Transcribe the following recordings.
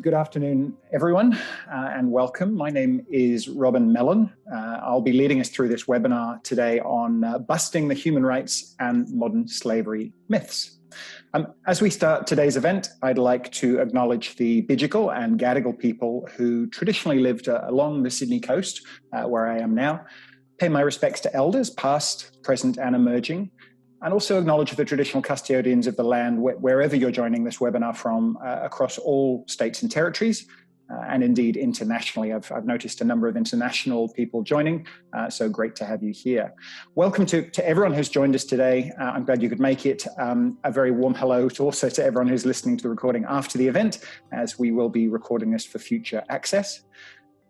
Good afternoon, everyone, and welcome. My name is Robin Mellon. I'll be leading us through this webinar today on busting the human rights and modern slavery myths. As we start today's event, I'd like to acknowledge the Bidjigal and Gadigal people who traditionally lived along the Sydney coast, where I am now. Pay my respects to elders, past, present, and emerging, and also acknowledge the traditional custodians of the land wherever you're joining this webinar from across all states and territories, and indeed internationally. I've noticed a number of international people joining, so great to have you here. Welcome to everyone who's joined us today. I'm glad you could make it. A very warm hello also to everyone who's listening to the recording after the event, as we will be recording this for future access.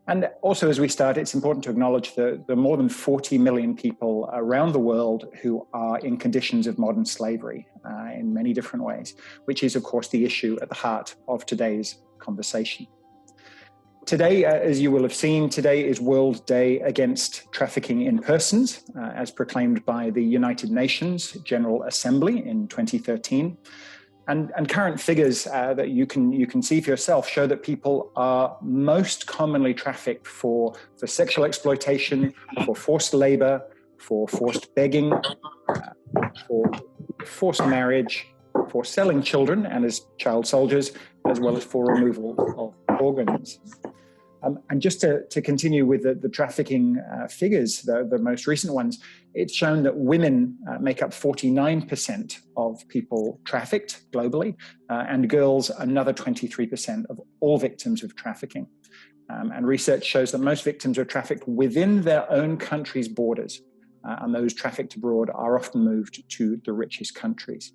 And also, as we start, it's important to acknowledge the more than 40 million people around the world who are in conditions of modern slavery in many different ways, which is, of course, the issue at the heart of today's conversation. Today, as you will have seen, today is World Day Against Trafficking in Persons, as proclaimed by the United Nations General Assembly in 2013. And current figures that you can see for yourself show that people are most commonly trafficked for sexual exploitation, for forced labor, for forced begging, for forced marriage, for selling children and as child soldiers, as well as for removal of organs. And just to continue with the trafficking figures, the most recent ones, it's shown that women make up 49% of people trafficked globally, and girls another 23% of all victims of trafficking. And research shows that most victims are trafficked within their own country's borders, and those trafficked abroad are often moved to the richest countries.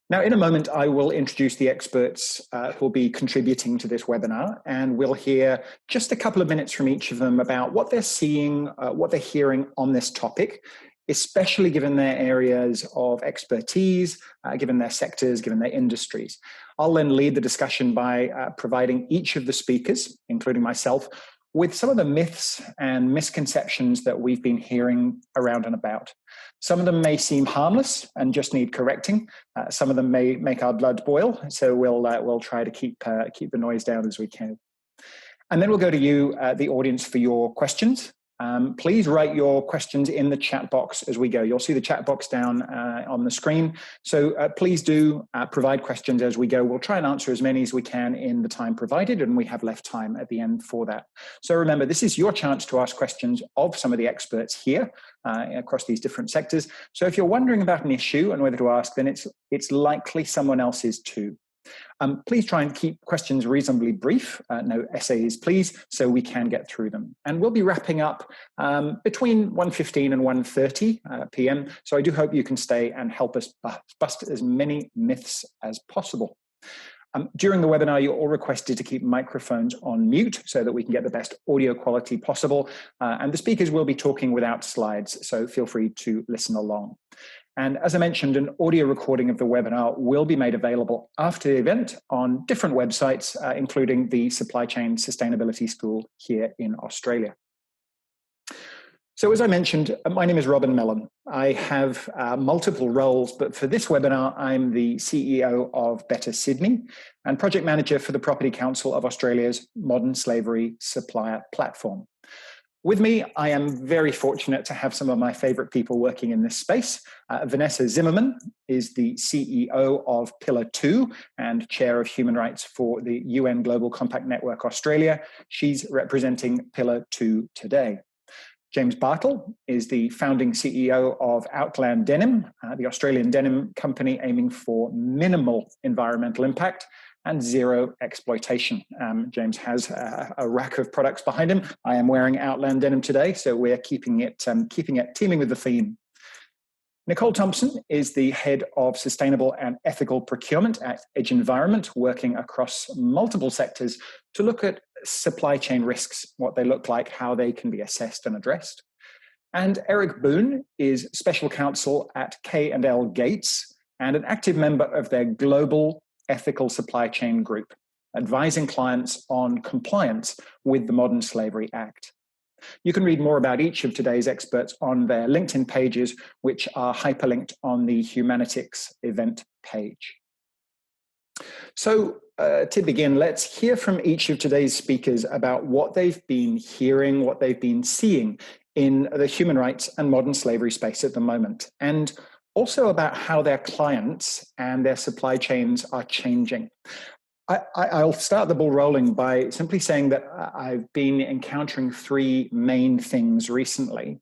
Now, in a moment, I will introduce the experts who will be contributing to this webinar, and we'll hear just a couple of minutes from each of them about what they're seeing, what they're hearing on this topic, especially given their areas of expertise, given their sectors, given their industries. I'll then lead the discussion by providing each of the speakers, including myself, with some of the myths and misconceptions that we've been hearing around and about. Some of them may seem harmless and just need correcting. Some of them may make our blood boil, so we'll try to keep the noise down as we can. And then we'll go to you, the audience, for your questions. Please write your questions in the chat box as we go. You'll see the chat box down on the screen. So please do provide questions as we go. We'll try and answer as many as we can in the time provided, and we have left time at the end for that. So remember, this is your chance to ask questions of some of the experts here across these different sectors. So if you're wondering about an issue and whether to ask, then it's likely someone else's too. Please try and keep questions reasonably brief, no essays please, so we can get through them. And we'll be wrapping up between 1:15 and 1:30 p.m. So I do hope you can stay and help us bust as many myths as possible. During the webinar, you're all requested to keep microphones on mute so that we can get the best audio quality possible. And the speakers will be talking without slides, so feel free to listen along. And as I mentioned, an audio recording of the webinar will be made available after the event on different websites, including the Supply Chain Sustainability School here in Australia. So as I mentioned, my name is Robin Mellon. I have multiple roles, but for this webinar, I'm the CEO of Better Sydney and project manager for the Property Council of Australia's Modern Slavery Supplier Platform. With me, I am very fortunate to have some of my favorite people working in this space. Vanessa Zimmerman is the CEO of Pillar 2 and Chair of Human Rights for the UN Global Compact Network Australia. She's representing Pillar 2 today. James Bartle is the founding CEO of Outland Denim, the Australian denim company aiming for minimal environmental impact and zero exploitation. James has a rack of products behind him. I am wearing Outland Denim today, so we're keeping it teeming with the theme. Nicole Thompson is the head of sustainable and ethical procurement at Edge Environment, working across multiple sectors to look at supply chain risks, what they look like, how they can be assessed and addressed. And Eric Boone is special counsel at K&L Gates and an active member of their global ethical supply chain group, advising clients on compliance with the Modern Slavery Act. You can read more about each of today's experts on their LinkedIn pages, which are hyperlinked on the Humanitics event page. So to begin, let's hear from each of today's speakers about what they've been hearing, what they've been seeing in the human rights and modern slavery space at the moment, and also about how their clients and their supply chains are changing. I'll start the ball rolling by simply saying that I've been encountering three main things recently.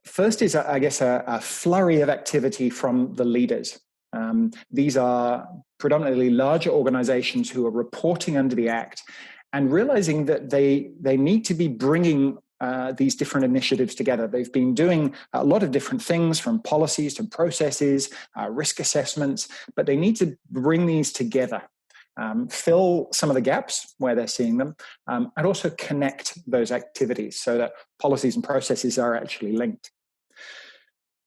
First is, I guess, a flurry of activity from the leaders. These are predominantly larger organizations who are reporting under the Act and realizing that they need to be bringing these different initiatives together. They've been doing a lot of different things, from policies to processes, risk assessments, but they need to bring these together, fill some of the gaps where they're seeing them, and also connect those activities so that policies and processes are actually linked.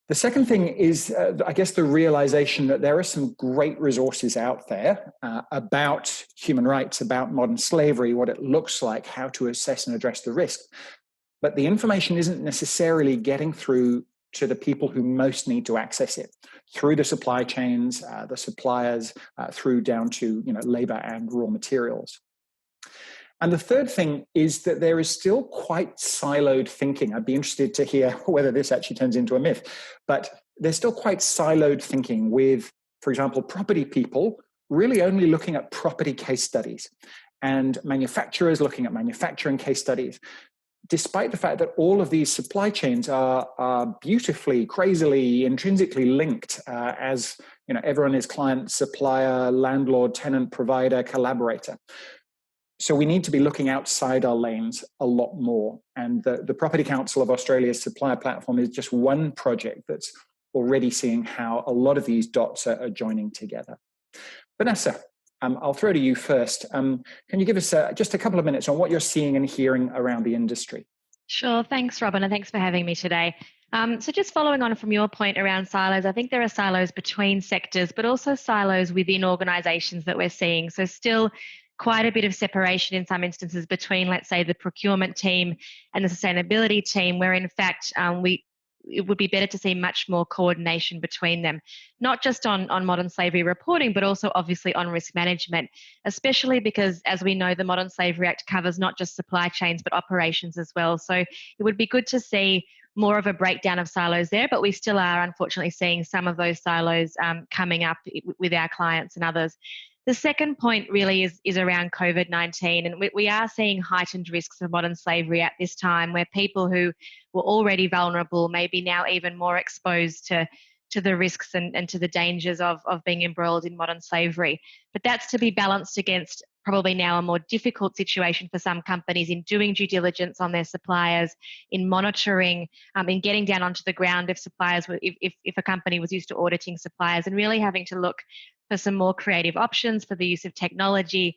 The second thing is, I guess, the realization that there are some great resources out there about human rights, about modern slavery, what it looks like, how to assess and address the risk. But the information isn't necessarily getting through to the people who most need to access it, through the supply chains, the suppliers, through down to labor and raw materials. And the third thing is that there is still quite siloed thinking. I'd be interested to hear whether this actually turns into a myth, but there's still quite siloed thinking with, for example, property people really only looking at property case studies and manufacturers looking at manufacturing case studies, despite the fact that all of these supply chains are beautifully, crazily, intrinsically linked, as everyone is client, supplier, landlord, tenant, provider, collaborator. So we need to be looking outside our lanes a lot more. And the Property Council of Australia's supplier platform is just one project that's already seeing how a lot of these dots are joining together. Vanessa, I'll throw to you first. Can you give us just a couple of minutes on what you're seeing and hearing around the industry? Sure. Thanks, Robin, and thanks for having me today. So just following on from your point around silos, I think there are silos between sectors, but also silos within organisations that we're seeing. So still quite a bit of separation in some instances between, let's say, the procurement team and the sustainability team, where in fact it would be better to see much more coordination between them, not just on modern slavery reporting, but also obviously on risk management, especially because, as we know, the Modern Slavery Act covers not just supply chains, but operations as well. So it would be good to see more of a breakdown of silos there, but we still are unfortunately seeing some of those silos coming up with our clients and others. The second point really is around COVID-19, and we are seeing heightened risks of modern slavery at this time, where people who were already vulnerable may be now even more exposed to the risks and to the dangers of being embroiled in modern slavery. But that's to be balanced against probably now a more difficult situation for some companies in doing due diligence on their suppliers, in monitoring, in getting down onto the ground if suppliers were, if a company was used to auditing suppliers, and really having to look for some more creative options for the use of technology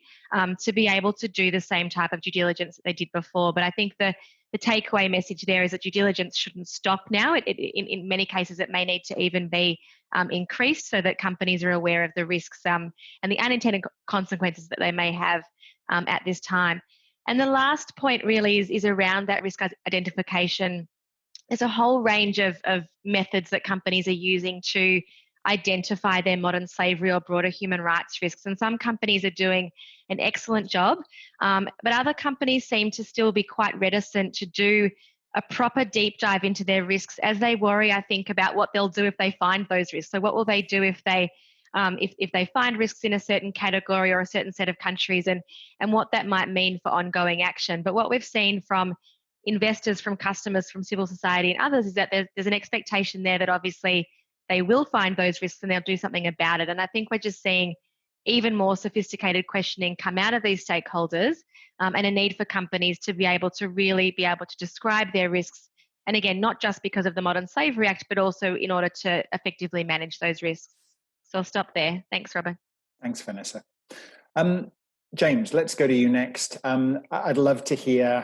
to be able to do the same type of due diligence that they did before. But I think the takeaway message there is that due diligence shouldn't stop now. In many cases, it may need to even be increased so that companies are aware of the risks and the unintended consequences that they may have at this time. And the last point really is around that risk identification. There's a whole range of methods that companies are using to identify their modern slavery or broader human rights risks. And some companies are doing an excellent job, but other companies seem to still be quite reticent to do a proper deep dive into their risks, as they worry, I think, about what they'll do if they find those risks. So what will they do if they find risks in a certain category or a certain set of countries, and what that might mean for ongoing action. But what we've seen from investors, from customers, from civil society and others is that there's an expectation there that obviously they will find those risks and they'll do something about it. And I think we're just seeing even more sophisticated questioning come out of these stakeholders, and a need for companies to be able to describe their risks. And again, not just because of the Modern Slavery Act, but also in order to effectively manage those risks. So I'll stop there. Thanks, Robin. Thanks, Vanessa. James, let's go to you next. I'd love to hear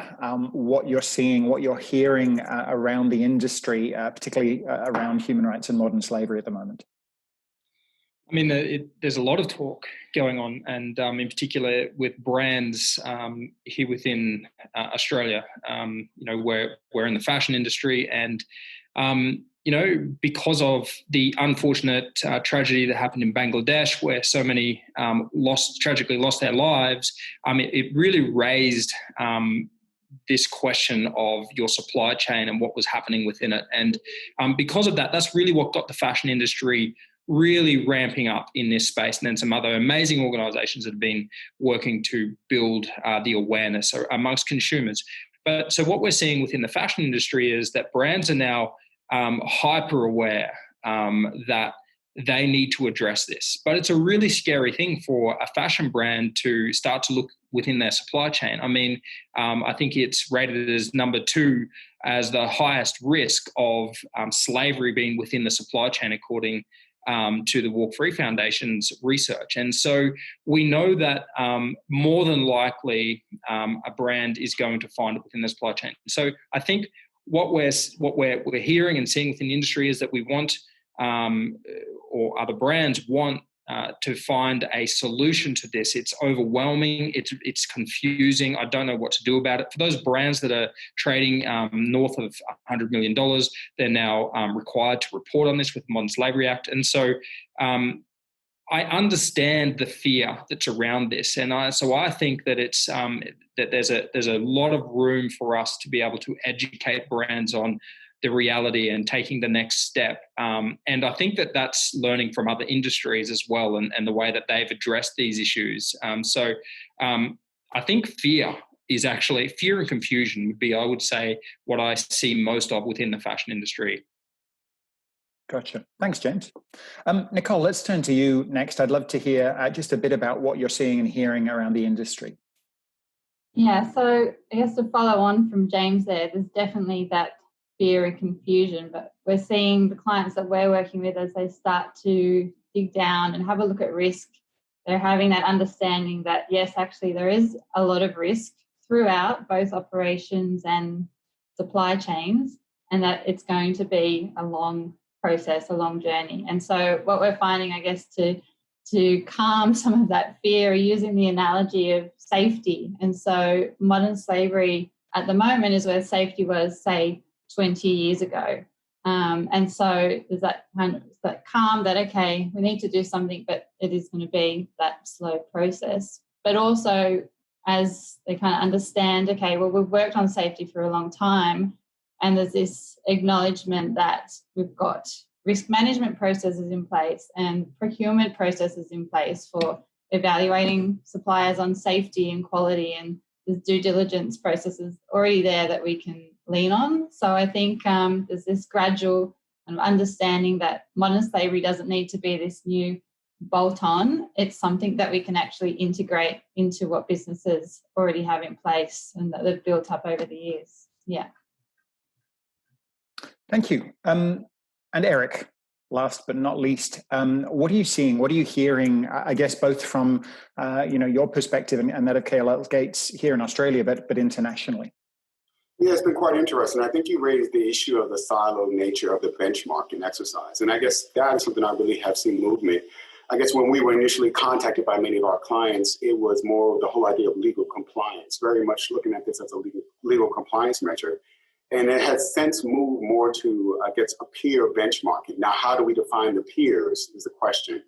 what you're seeing, what you're hearing around the industry, particularly around human rights and modern slavery at the moment. I mean, there's a lot of talk going on, and in particular with brands here within Australia. We're in the fashion industry, and because of the unfortunate tragedy that happened in Bangladesh, where so many tragically lost their lives, it really raised this question of your supply chain and what was happening within it. And because of that, that's really what got the fashion industry really ramping up in this space. And then some other amazing organizations that have been working to build the awareness amongst consumers. But so what we're seeing within the fashion industry is that brands are now hyper aware that they need to address this. But it's a really scary thing for a fashion brand to start to look within their supply chain. I think it's rated as number 2 as the highest risk of slavery being within the supply chain, according to the Walk Free Foundation's research. And so we know that more than likely a brand is going to find it within the supply chain. So I think what we're hearing and seeing within the industry is that we want, or other brands want, to find a solution to this. It's overwhelming. It's confusing. I don't know what to do about it. For those brands that are trading north of $100 million, they're now required to report on this with the Modern Slavery Act. And so I understand the fear that's around this, and so I think that it's that there's a lot of room for us to be able to educate brands on the reality and taking the next step. And I think that that's learning from other industries as well, and the way that they've addressed these issues. So I think fear and confusion would be, I would say, what I see most of within the fashion industry. Gotcha. Thanks, James. Nicole, let's turn to you next. I'd love to hear just a bit about what you're seeing and hearing around the industry. Yeah, so I guess to follow on from James there's definitely that fear and confusion, but we're seeing the clients that we're working with, as they start to dig down and have a look at risk, they're having that understanding that, yes, actually there is a lot of risk throughout both operations and supply chains, and that it's going to be a long process, a long journey. And so what we're finding, I guess, to calm some of that fear, using the analogy of safety. And so modern slavery at the moment is where safety was, say, 20 years ago. And so there's that kind of that calm that, okay, we need to do something, but it is going to be that slow process. But also, as they kind of understand, okay, well, we've worked on safety for a long time, and there's this acknowledgement that we've got risk management processes in place and procurement processes in place for evaluating suppliers on safety and quality, and there's due diligence processes already there that we can lean on. So I think there's this gradual understanding that modern slavery doesn't need to be this new bolt-on. It's something that we can actually integrate into what businesses already have in place and that they've built up over the years. Yeah. Thank you. And Eric, last but not least, what are you seeing? What are you hearing? I guess both from your perspective and that of K&L Gates here in Australia, but internationally. Yeah, it's been quite interesting. I think you raised the issue of the siloed nature of the benchmarking exercise. And I guess that is something I really have seen movement. I guess when we were initially contacted by many of our clients, it was more of the whole idea of legal compliance, very much looking at this as a legal compliance measure. And it has since moved more to, I guess, a peer benchmarking. Now, how do we define the peers is the question.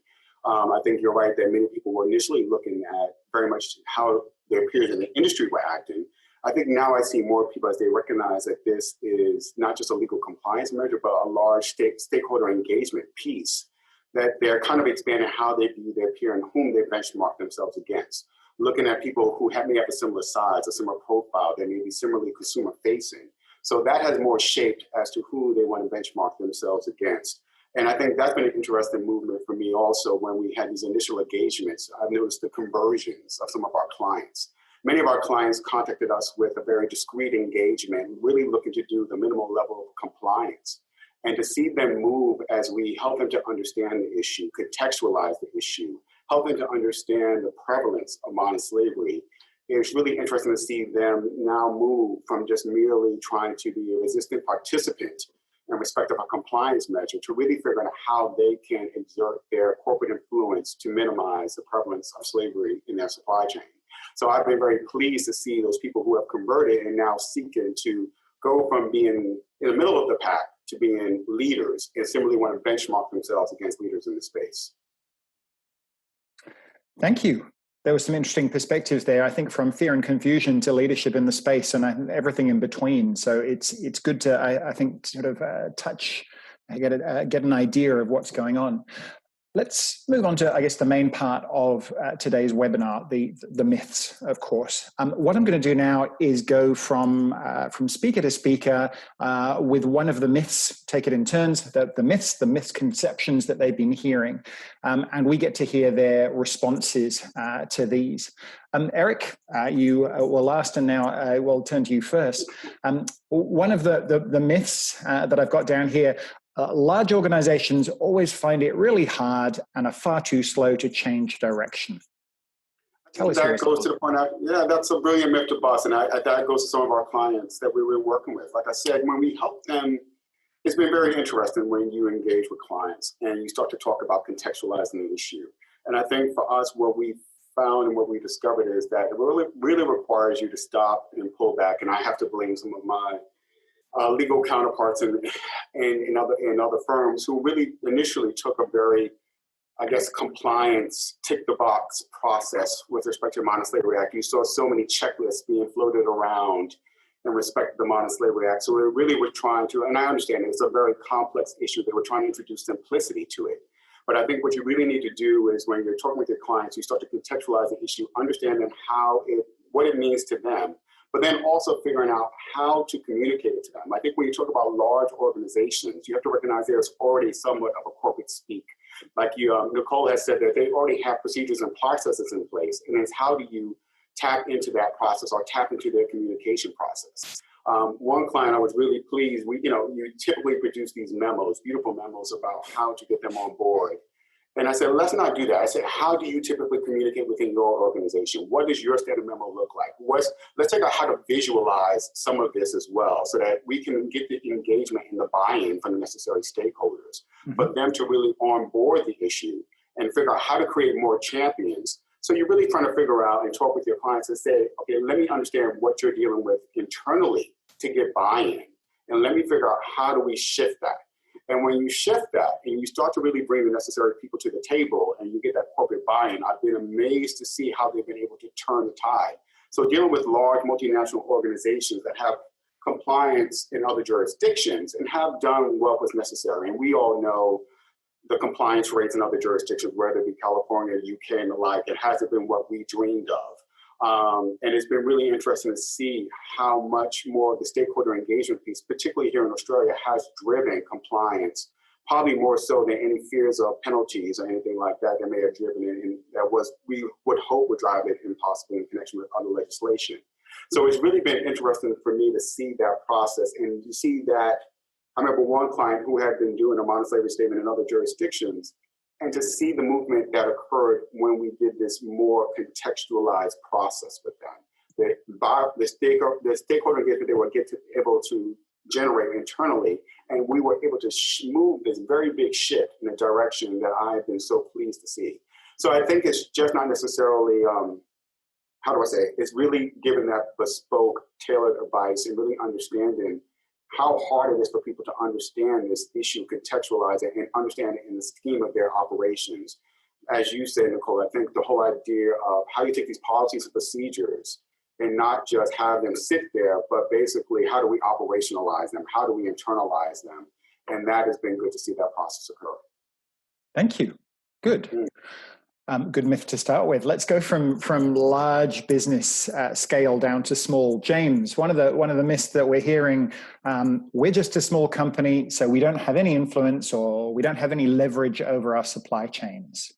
I think you're right that many people were initially looking at very much how their peers in the industry were acting. I think now I see more people as they recognize that this is not just a legal compliance measure, but a large stakeholder engagement piece, that they're kind of expanding how they view their peer and whom they benchmark themselves against. Looking at people who may have a similar size, a similar profile, that may be similarly consumer facing. So that has more shaped as to who they want to benchmark themselves against. And I think that's been an interesting movement for me also when we had these initial engagements. I've noticed the conversions of some of our clients. Many of our clients contacted us with a very discreet engagement, really looking to do the minimal level of compliance. And to see them move as we help them to understand the issue, contextualize the issue, help them to understand the prevalence of modern slavery, it's really interesting to see them now move from just merely trying to be a resistant participant in respect of a compliance measure to really figuring out how they can exert their corporate influence to minimize the prevalence of slavery in their supply chain. So I've been very pleased to see those people who have converted and now seeking to go from being in the middle of the pack to being leaders and simply want to benchmark themselves against leaders in the space. Thank you. There was some interesting perspectives there, I think, from fear and confusion to leadership in the space and everything in between. So it's good to, I think, sort of get an idea of what's going on. Let's move on to, I guess, the main part of today's webinar, the myths, of course. What I'm going to do now is go from speaker to speaker with one of the myths, take it in turns, the misconceptions that they've been hearing, and we get to hear their responses to these. Eric, you were last, and now I will turn to you first. One of the myths that I've got down here: large organizations always find it really hard and are far too slow to change direction. That goes to the point, that's a brilliant myth to bust, and that goes to some of our clients that we were working with. Like I said, when we help them, it's been very interesting when you engage with clients and you start to talk about contextualizing the issue. And I think for us, what we found and what we discovered is that it really requires you to stop and pull back, and I have to blame some of my legal counterparts in other firms who really initially took a very, I guess, compliance, tick the box process with respect to the Modern Slavery Act. You saw so many checklists being floated around in respect to the Modern Slavery Act. So we really were trying to, and I understand it's a very complex issue, they were trying to introduce simplicity to it. But I think what you really need to do is when you're talking with your clients, you start to contextualize the issue, understanding what it means to them, but then also figuring out how to communicate it to them. I think when you talk about large organizations, you have to recognize there's already somewhat of a corporate speak. Like Nicole has said that they already have procedures and processes in place, and it's how do you tap into that process or tap into their communication process. One client I was really pleased, you typically produce these memos, beautiful memos about how to get them on board. And I said, let's not do that. I said, how do you typically communicate within your organization? What does your standard memo look like? Let's take out how to visualize some of this as well so that we can get the engagement and the buy-in from the necessary stakeholders, but them to really onboard the issue and figure out how to create more champions. So you're really trying to figure out and talk with your clients and say, okay, let me understand what you're dealing with internally to get buy-in. And let me figure out how do we shift that. And when you shift that and you start to really bring the necessary people to the table and you get that corporate buy-in, I've been amazed to see how they've been able to turn the tide. So dealing with large multinational organizations that have compliance in other jurisdictions and have done what was necessary. And we all know the compliance rates in other jurisdictions, whether it be California, UK, and the like, it hasn't been what we dreamed of. And it's been really interesting to see how much more the stakeholder engagement piece, particularly here in Australia, has driven compliance, probably more so than any fears of penalties or anything like that may have driven it. And we would hope would drive it impossible in connection with other legislation. So it's really been interesting for me to see that process and to see that. I remember one client who had been doing a modern slavery statement in other jurisdictions, and to see the movement that occurred when we did this more contextualized process with them. The stakeholder engagement they were able to generate internally, and we were able to move this very big shift in a direction that I've been so pleased to see. So I think it's just not necessarily, it's really giving that bespoke, tailored advice and really understanding how hard it is for people to understand this issue, contextualize it, and understand it in the scheme of their operations. As you said, Nicole, I think the whole idea of how you take these policies and procedures and not just have them sit there, but basically how do we operationalize them? How do we internalize them? And that has been good to see that process occur. Thank you. Good. Good myth to start with. Let's go from large business scale down to small. James, one of the myths that we're hearing, we're just a small company, so we don't have any influence or we don't have any leverage over our supply chains.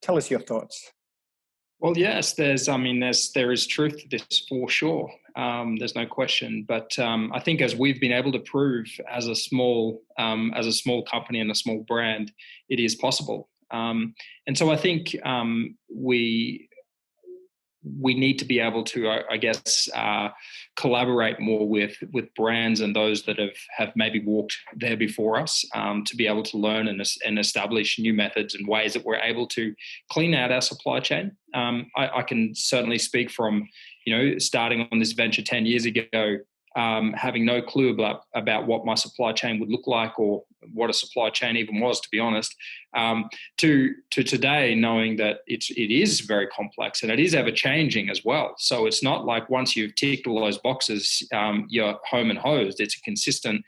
Tell us your thoughts. Well, yes, there is truth to this for sure. There's no question. But I think as we've been able to prove as a small company and a small brand, it is possible. And so I think we need to be able to, collaborate more with brands and those that have maybe walked there before us, to be able to learn and establish new methods and ways that we're able to clean out our supply chain. I can certainly speak from, starting on this venture 10 years ago. having no clue about what my supply chain would look like or what a supply chain even was, to be honest, to today knowing that it is very complex and it is ever changing as well. So it's not like once you've ticked all those boxes, you're home and hosed. It's a consistent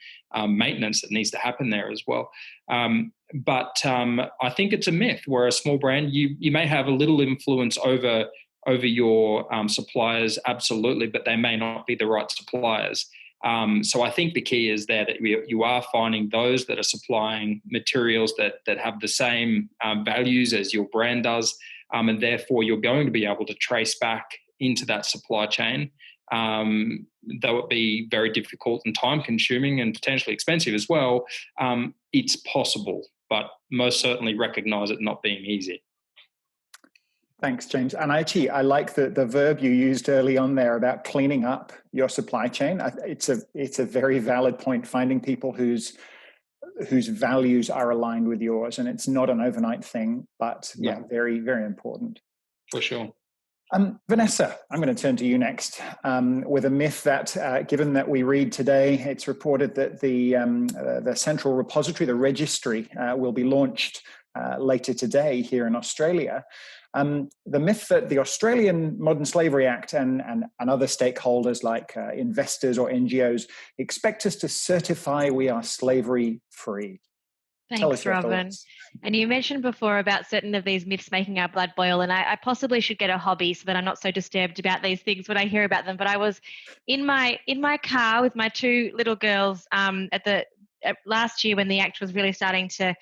maintenance that needs to happen there as well. But I think it's a myth where a small brand, you may have a little influence over your suppliers, absolutely, but they may not be the right suppliers. So I think the key is that you are finding those that are supplying materials that have the same values as your brand does, and therefore you're going to be able to trace back into that supply chain. Though it be very difficult and time-consuming and potentially expensive as well, it's possible, but most certainly recognise it not being easy. Thanks, James. And I like the verb you used early on there about cleaning up your supply chain. It's a very valid point, finding people whose values are aligned with yours. And it's not an overnight thing, but yeah, very, very important. For sure. Vanessa, I'm going to turn to you next with a myth that, given that we read today, it's reported that the central repository, the registry, will be launched later today here in Australia. The myth that the Australian Modern Slavery Act and other stakeholders like investors or NGOs expect us to certify we are slavery free. Thanks, Robin. Thoughts. And you mentioned before about certain of these myths making our blood boil, and I possibly should get a hobby so that I'm not so disturbed about these things when I hear about them. But I was in my car with my two little girls last year when the Act was really starting to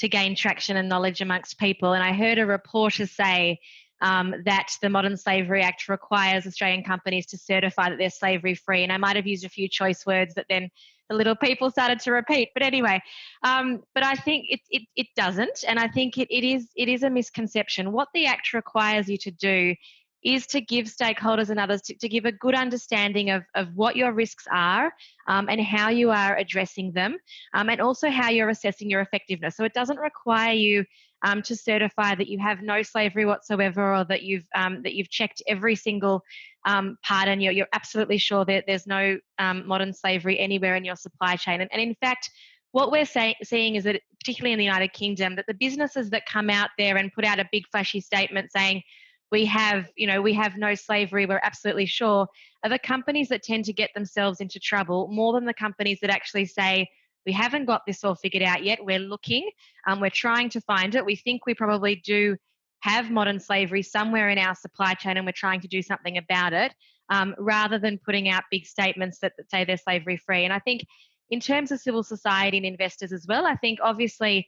gain traction and knowledge amongst people, and I heard a reporter say that the Modern Slavery Act requires Australian companies to certify that they're slavery free. And I might have used a few choice words that then the little people started to repeat. But anyway, but I think it doesn't. And I think it is a misconception. What the Act requires you to do is to give stakeholders and others to give a good understanding of what your risks are and how you are addressing them, and also how you're assessing your effectiveness. So it doesn't require you to certify that you have no slavery whatsoever, or that you've checked every single part and you're absolutely sure that there's no modern slavery anywhere in your supply chain. And in fact, what we're seeing is that, particularly in the United Kingdom, that the businesses that come out there and put out a big flashy statement saying, we have no slavery, we're absolutely sure, are the companies that tend to get themselves into trouble more than the companies that actually say, we haven't got this all figured out yet, we're looking, we're trying to find it, we think we probably do have modern slavery somewhere in our supply chain and we're trying to do something about it, rather than putting out big statements that say they're slavery free. And I think in terms of civil society and investors as well, I think obviously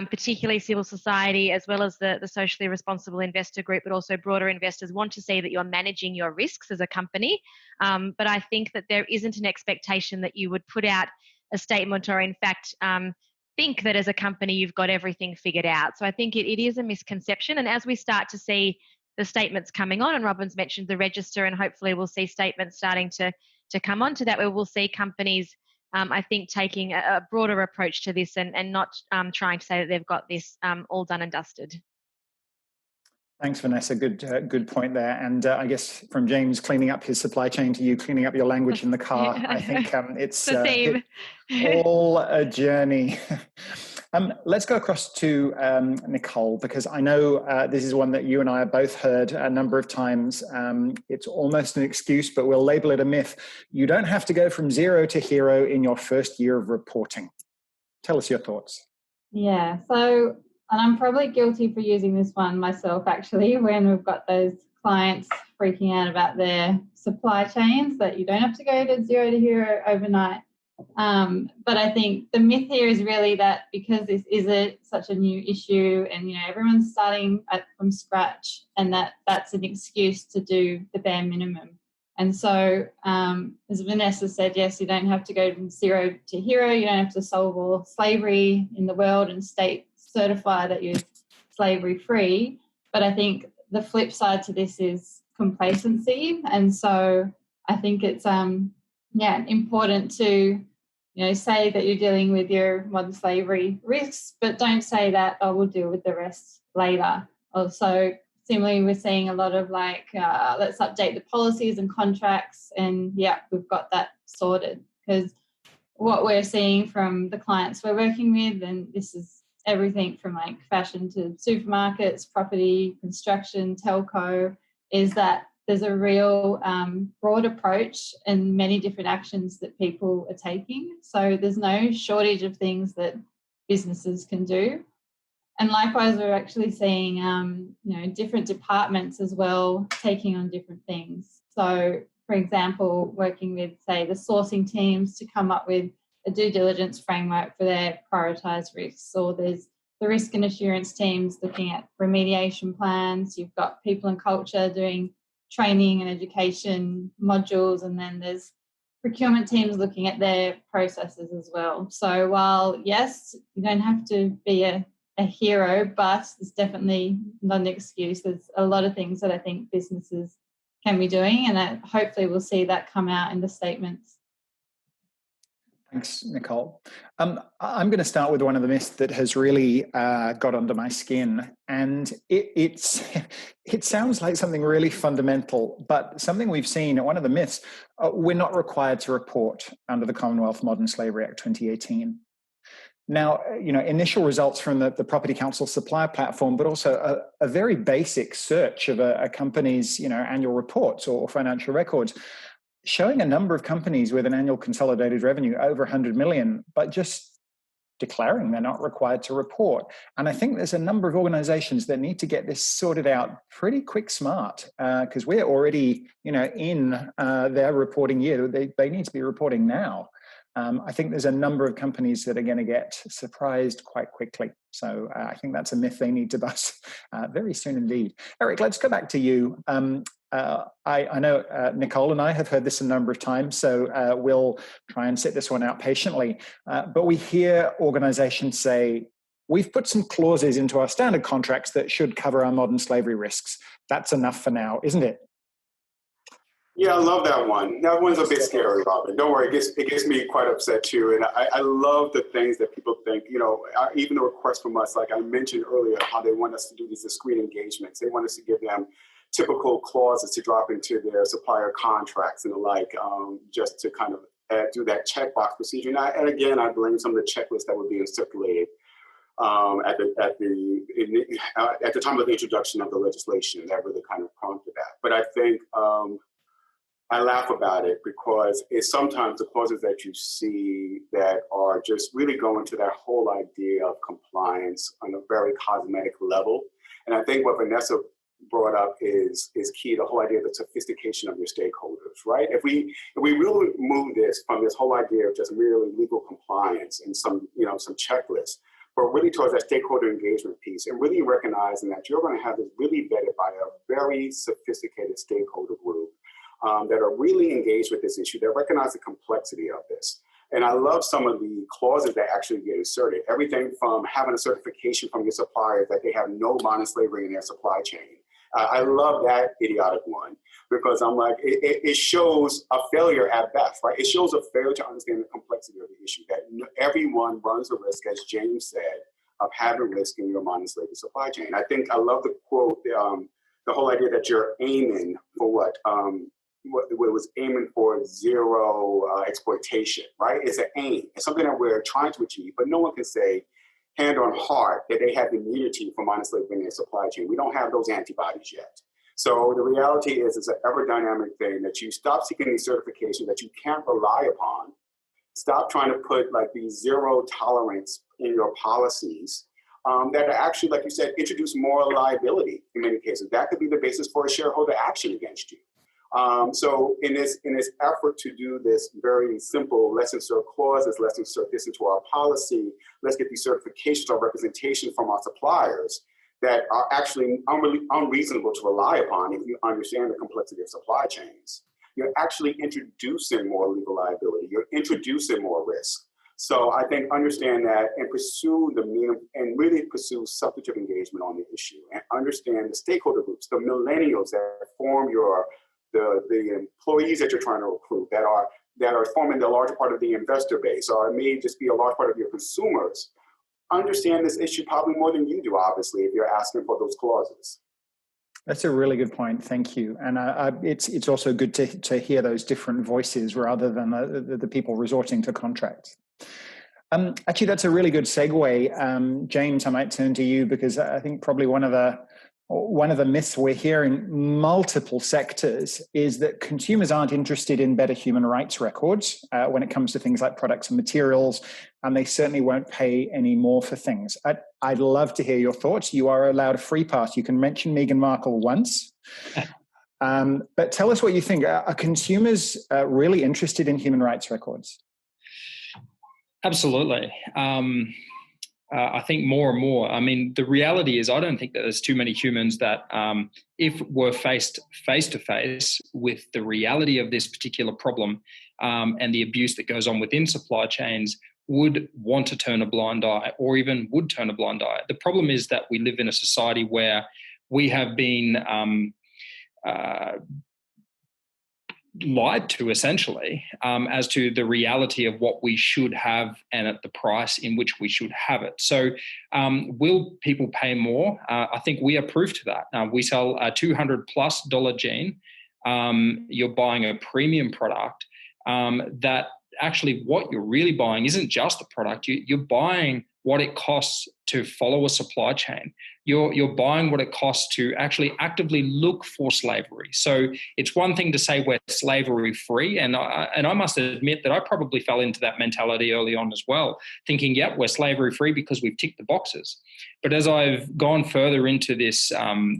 particularly civil society as well as the socially responsible investor group, but also broader investors want to see that you're managing your risks as a company. But I think that there isn't an expectation that you would put out a statement or in fact think that as a company you've got everything figured out. So I think it is a misconception. And as we start to see the statements coming on, and Robin's mentioned the register, and hopefully we'll see statements starting to come onto that, where we'll see companies I think taking a broader approach to this and not trying to say that they've got this all done and dusted. Thanks, Vanessa. Good point there. And I guess from James cleaning up his supply chain to you cleaning up your language in the car, I think it's all a journey. Let's go across to Nicole, because I know this is one that you and I have both heard a number of times. It's almost an excuse, but we'll label it a myth. You don't have to go from zero to hero in your first year of reporting. Tell us your thoughts. Yeah, so, and I'm probably guilty for using this one myself, actually, when we've got those clients freaking out about their supply chains, that you don't have to go to zero to hero overnight. But I think the myth here is really that because this is such a new issue and, everyone's starting from scratch, and that's an excuse to do the bare minimum. And so, as Vanessa said, yes, you don't have to go from zero to hero. You don't have to solve all slavery in the world and certify that you're slavery free. But I think the flip side to this is complacency. And so I think it's important to say that you're dealing with your modern slavery risks, but don't say that, we'll deal with the rest later. Also similarly, we're seeing a lot of like, let's update the policies and contracts, and yeah, we've got that sorted. Because what we're seeing from the clients we're working with, and this is everything from like fashion to supermarkets, property, construction, telco, is that there's a real broad approach and many different actions that people are taking. So there's no shortage of things that businesses can do. And likewise, we're actually seeing, different departments as well taking on different things. So, for example, working with, say, the sourcing teams to come up with a due diligence framework for their prioritised risks, or there's the risk and assurance teams looking at remediation plans. You've got people and culture doing training and education modules, and then there's procurement teams looking at their processes as well. So while, yes, you don't have to be a hero, but it's definitely not an excuse. There's a lot of things that I think businesses can be doing, and hopefully we'll see that come out in the statements. Thanks, Nicole. I'm going to start with one of the myths that has really got under my skin, and it sounds like something really fundamental, but something we've seen. One of the myths: we're not required to report under the Commonwealth Modern Slavery Act 2018. Now, initial results from the Property Council supplier platform, but also a very basic search of a company's annual reports or financial records, showing a number of companies with an annual consolidated revenue over 100 million, but just declaring they're not required to report. And I think there's a number of organizations that need to get this sorted out pretty quick smart, because we're already in their reporting year. They need to be reporting now. I think there's a number of companies that are going to get surprised quite quickly. So I think that's a myth they need to bust very soon indeed. Eric, let's go back to you. I know Nicole and I have heard this a number of times, so we'll try and sit this one out patiently. But we hear organizations say, we've put some clauses into our standard contracts that should cover our modern slavery risks. That's enough for now, isn't it? Yeah, I love that one. That one's a bit scary, Robin. Don't worry, it gets me quite upset too. And I love the things that people think, even the requests from us, like I mentioned earlier, how they want us to do these discrete engagements. They want us to give them typical clauses to drop into their supplier contracts and the like, just to kind of do that checkbox procedure. And again, I blame some of the checklists that were being circulated at the time of the introduction of the legislation. That really kind of prompted that. But I think I laugh about it because it's sometimes the clauses that you see that are just really going to that whole idea of compliance on a very cosmetic level. And I think what Vanessa brought up is key, the whole idea of the sophistication of your stakeholders, right? If we really move this from this whole idea of just merely legal compliance and some checklists, but really towards that stakeholder engagement piece and really recognizing that you're going to have this really vetted by a very sophisticated stakeholder group that are really engaged with this issue, that recognize the complexity of this. And I love some of the clauses that actually get inserted. Everything from having a certification from your suppliers that they have no modern slavery in their supply chain. I love that idiotic one because I'm like, it shows a failure at best, right? It shows a failure to understand the complexity of the issue, that everyone runs a risk, as James said, of having risk in your modern slavery supply chain. I love the quote, the whole idea that you're aiming for what it was aiming for zero exploitation, right? It's an aim. It's something that we're trying to achieve, but no one can say hand on heart that they have immunity from modern slavery in their supply chain. We don't have those antibodies yet. So the reality is it's an ever dynamic thing that you stop seeking these certifications that you can't rely upon. Stop trying to put like these zero tolerance in your policies that are actually, like you said, introduce moral liability in many cases. That could be the basis for a shareholder action against you. So in this effort to do this very simple, let's insert clauses, let's insert this into our policy, let's get these certifications or representation from our suppliers that are actually unreasonable to rely upon if you understand the complexity of supply chains. You're actually introducing more legal liability. You're introducing more risk. So I think understand that and pursue and really pursue substantive engagement on the issue and understand the stakeholder groups, the millennials that form the employees that you're trying to recruit that are forming the larger part of the investor base, or it may just be a large part of your consumers, understand this issue probably more than you do, obviously, if you're asking for those clauses. That's a really good point. Thank you. And it's also good to hear those different voices rather than the people resorting to contracts. Actually, that's a really good segue. James, I might turn to you because I think probably one of the myths we're hearing in multiple sectors is that consumers aren't interested in better human rights records when it comes to things like products and materials, and they certainly won't pay any more for things. I'd love to hear your thoughts. You are allowed a free pass. You can mention Meghan Markle once. But tell us what you think. Are consumers really interested in human rights records? Absolutely. I think more and more. I mean, the reality is I don't think that there's too many humans that if we're faced face to face with the reality of this particular problem and the abuse that goes on within supply chains would want to turn a blind eye or even would turn a blind eye. The problem is that we live in a society where we have been lied to essentially as to the reality of what we should have and at the price in which we should have it. So will people pay more? I think we are proof to that. We sell a $200+ jean. You're buying a premium product that actually what you're really buying isn't just the product. You're buying what it costs to follow a supply chain. You're buying what it costs to actually actively look for slavery. So it's one thing to say we're slavery free, and I must admit that I probably fell into that mentality early on as well, thinking, yep, we're slavery free because we've ticked the boxes. But as I've gone further into this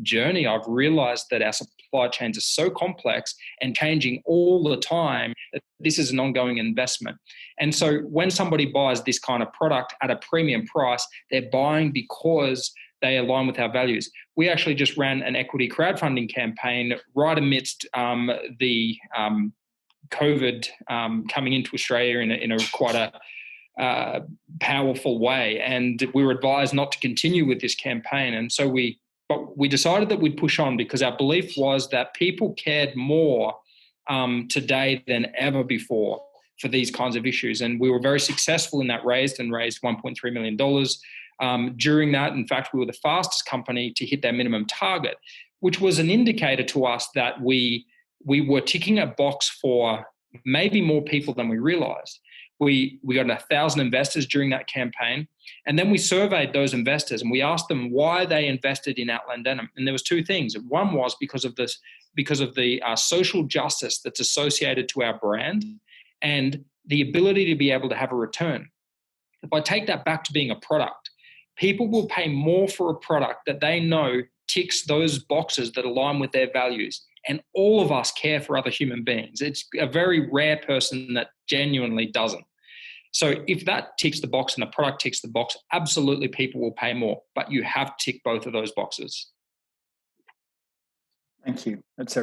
journey, I've realized that our supply chains are so complex and changing all the time that this is an ongoing investment. And so when somebody buys this kind of product at a premium price, they're buying because they align with our values. We actually just ran an equity crowdfunding campaign right amidst the COVID coming into Australia in a quite a powerful way. And we were advised not to continue with this campaign. And so we decided that we'd push on because our belief was that people cared more today than ever before for these kinds of issues. And we were very successful in that raised $1.3 million. During that, in fact, we were the fastest company to hit their minimum target, which was an indicator to us that we were ticking a box for maybe more people than we realized. We got 1,000 investors during that campaign, and then we surveyed those investors and we asked them why they invested in Outland Denim. And there was two things. One was because of the social justice that's associated to our brand and the ability to be able to have a return. If I take that back to being a product, people will pay more for a product that they know ticks those boxes that align with their values. And all of us care for other human beings. It's a very rare person that genuinely doesn't. So if that ticks the box and the product ticks the box, absolutely people will pay more, but you have to tick both of those boxes. Thank you. That's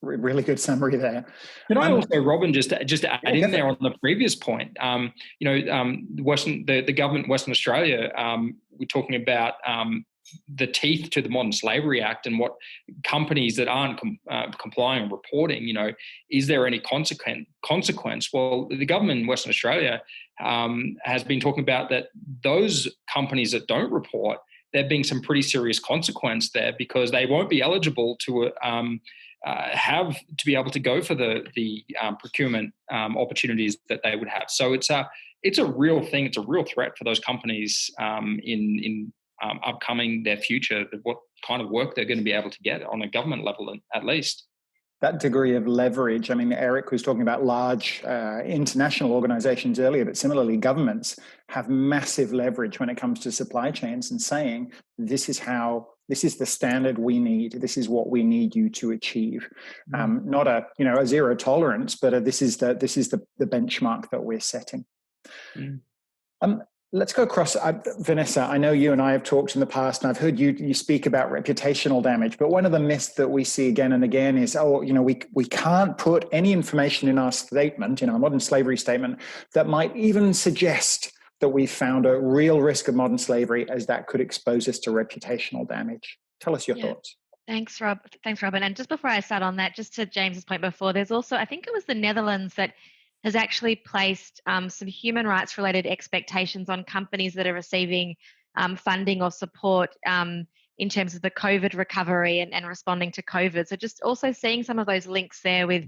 really good summary there. Can I also, Robin, just to add in there on the previous point, the government in Western Australia, we're talking about the teeth to the Modern Slavery Act and what companies that aren't complying and reporting, is there any consequence? Well, the government in Western Australia has been talking about that those companies that don't report, there being some pretty serious consequence there because they won't be eligible to be able to go for the procurement opportunities that they would have. So it's a real thing. It's a real threat for those companies in upcoming their future, what kind of work they're going to be able to get on a government level at least. That degree of leverage, I mean, Eric was talking about large international organizations earlier, but similarly governments have massive leverage when it comes to supply chains and saying, this is the standard we need. This is what we need you to achieve. Not a zero tolerance, but this is the benchmark that we're setting. Let's go across. Vanessa, I know you and I have talked in the past, and I've heard you speak about reputational damage, but one of the myths that we see again and again is, we can't put any information in our statement, in our modern slavery statement, that might even suggest that we found a real risk of modern slavery, as that could expose us to reputational damage. Tell us your thoughts. Thanks, Robin. And just before I start on that, just to James's point before, there's also, I think it was the Netherlands that has actually placed some human rights related expectations on companies that are receiving funding or support in terms of the COVID recovery and responding to COVID. So just also seeing some of those links there with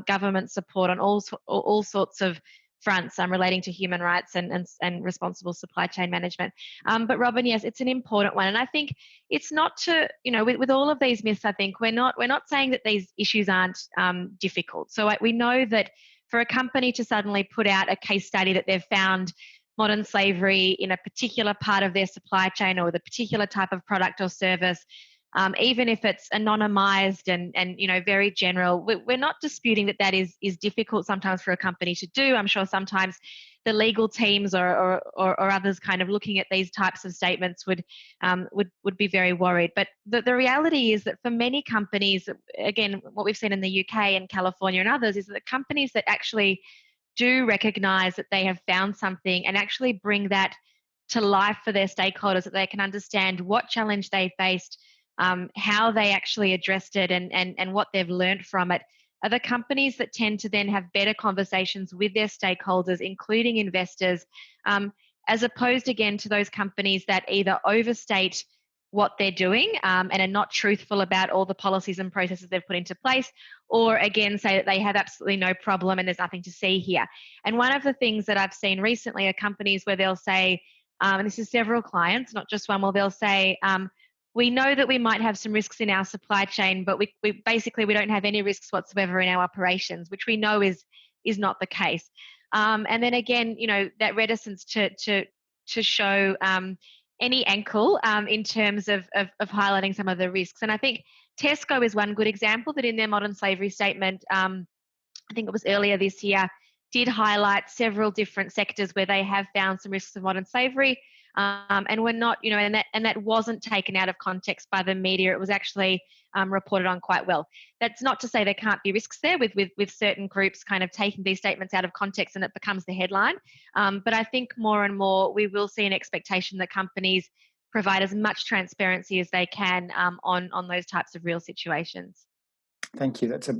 government support on all sorts of fronts relating to human rights and responsible supply chain management. But Robin, yes, it's an important one. And I think it's not to, with all of these myths, I think we're not saying that these issues aren't difficult. So we know that for a company to suddenly put out a case study that they've found modern slavery in a particular part of their supply chain or the particular type of product or service, even if it's anonymized and very general, we're not disputing that is difficult sometimes for a company to do. I'm sure sometimes the legal teams or others kind of looking at these types of statements would be very worried. But the reality is that for many companies, again, what we've seen in the UK and California and others is that companies that actually do recognize that they have found something and actually bring that to life for their stakeholders, that they can understand what challenge they faced, how they actually addressed it and what they've learned from it, are the companies that tend to then have better conversations with their stakeholders, including investors, as opposed again to those companies that either overstate what they're doing and are not truthful about all the policies and processes they've put into place, or again say that they have absolutely no problem and there's nothing to see here. And one of the things that I've seen recently are companies where they'll say, and this is several clients, not just one, well, they'll say, we know that we might have some risks in our supply chain, but we basically don't have any risks whatsoever in our operations, which we know is not the case. And then again, that reticence to show any ankle in terms of highlighting some of the risks. And I think Tesco is one good example that in their modern slavery statement, I think it was earlier this year, did highlight several different sectors where they have found some risks of modern slavery. And we're not, and that wasn't taken out of context by the media. It was actually reported on quite well. That's not to say there can't be risks there with certain groups kind of taking these statements out of context and it becomes the headline. But I think more and more we will see an expectation that companies provide as much transparency as they can on those types of real situations. Thank you. That's a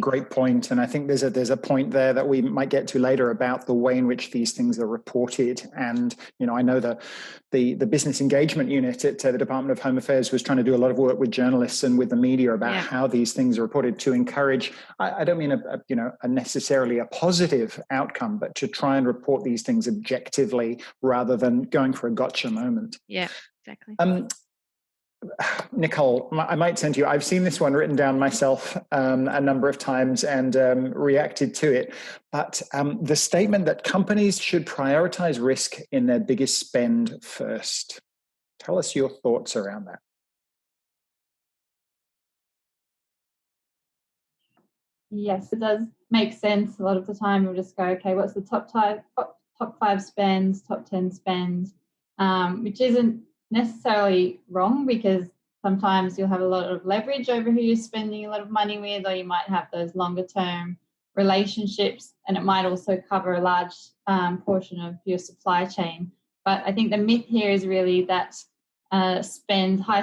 great point. And I think there's a point there that we might get to later about the way in which these things are reported. And, I know the business engagement unit at the Department of Home Affairs was trying to do a lot of work with journalists and with the media about how these things are reported to encourage, I don't mean a necessarily a positive outcome, but to try and report these things objectively rather than going for a gotcha moment. Yeah, exactly. Nicole, I might send you, I've seen this one written down myself a number of times and reacted to it, but the statement that companies should prioritize risk in their biggest spend first. Tell us your thoughts around that. Yes, it does make sense. A lot of the time we'll just go, okay, what's the top 5 spends, top 10 spends, which isn't necessarily wrong, because sometimes you'll have a lot of leverage over who you're spending a lot of money with, or you might have those longer term relationships, and it might also cover a large portion of your supply chain. But I think the myth here is really that high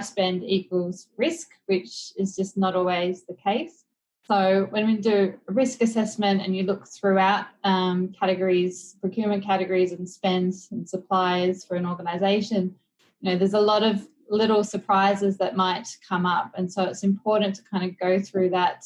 spend equals risk, which is just not always the case. So when we do a risk assessment and you look throughout categories, procurement categories and spends and suppliers for an organisation, there's a lot of little surprises that might come up. And so it's important to kind of go through that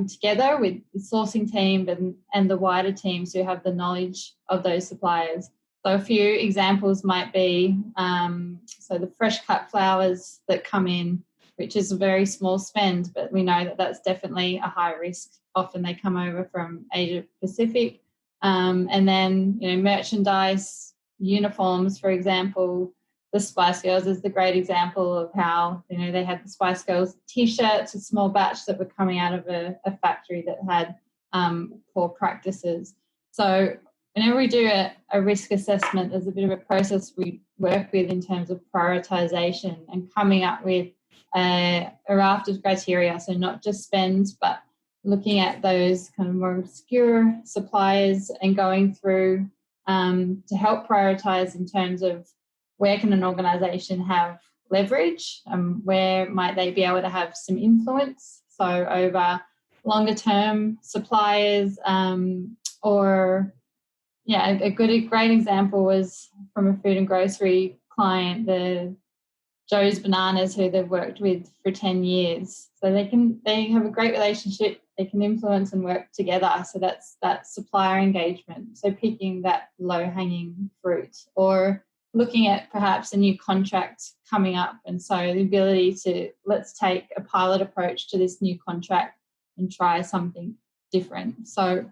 together with the sourcing team and the wider teams who have the knowledge of those suppliers. So a few examples might be, so the fresh cut flowers that come in, which is a very small spend, but we know that that's definitely a high risk. Often they come over from Asia Pacific. And then, merchandise, uniforms, for example. The Spice Girls is the great example of how, they had the Spice Girls T-shirts, a small batch that were coming out of a factory that had poor practices. So whenever we do a risk assessment, there's a bit of a process we work with in terms of prioritization and coming up with a raft of criteria. So not just spend, but looking at those kind of more obscure suppliers and going through to help prioritize in terms of where can an organisation have leverage, where might they be able to have some influence, so over longer term suppliers, or a great example was from a food and grocery client. The Joe's Bananas, who they've worked with for 10 years. So they have a great relationship. They can influence and work together. So that's that supplier engagement. So picking that low-hanging fruit, or looking at perhaps a new contract coming up. And so the ability to, let's take a pilot approach to this new contract and try something different. So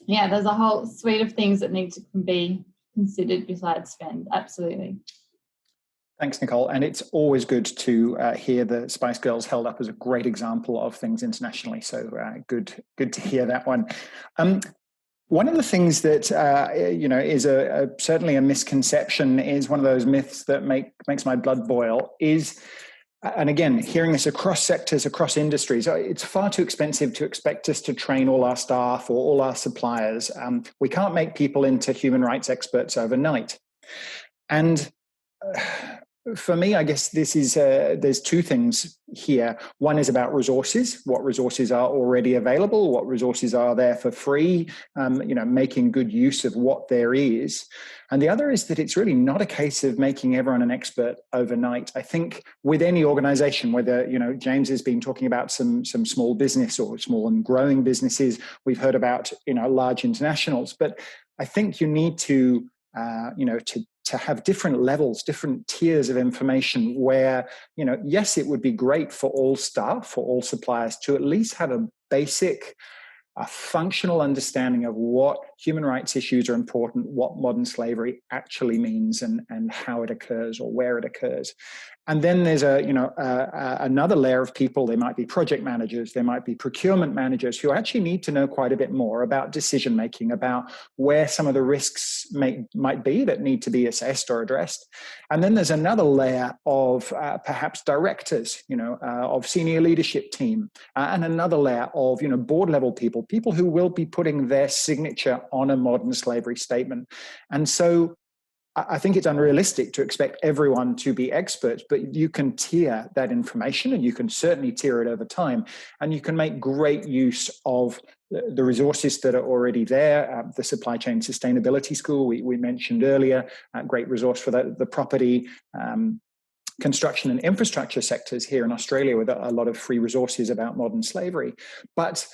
yeah, there's a whole suite of things that need to be considered besides spend. Absolutely. Thanks, Nicole. And it's always good to hear the Spice Girls held up as a great example of things internationally. So good to hear that one. One of the things that is certainly a misconception, is one of those myths that makes my blood boil, is, and again, hearing this across sectors, across industries, it's far too expensive to expect us to train all our staff or all our suppliers. We can't make people into human rights experts overnight. And for me, I guess this is there's two things here. One is about resources, what resources are already available, what resources are there for free, making good use of what there is. And the other is that it's really not a case of making everyone an expert overnight. I think with any organization, whether, James has been talking about some small business or small and growing businesses, we've heard about, large internationals, but I think you need to have different levels, different tiers of information where, yes, it would be great for all staff, for all suppliers to at least have a basic, functional understanding of what human rights issues are important, what modern slavery actually means, and how it occurs or where it occurs. And then there's another layer of people. They might be project managers, they might be procurement managers, who actually need to know quite a bit more about decision making, about where some of the risks might be that need to be assessed or addressed. And then there's another layer of perhaps directors, of senior leadership team, and another layer of board level people who will be putting their signature on a modern slavery statement. And so I think it's unrealistic to expect everyone to be experts, but you can tier that information, and you can certainly tier it over time. And you can make great use of the resources that are already there. The Supply Chain Sustainability School we mentioned earlier, a great resource for the property, construction and infrastructure sectors here in Australia, with a lot of free resources about modern slavery. But,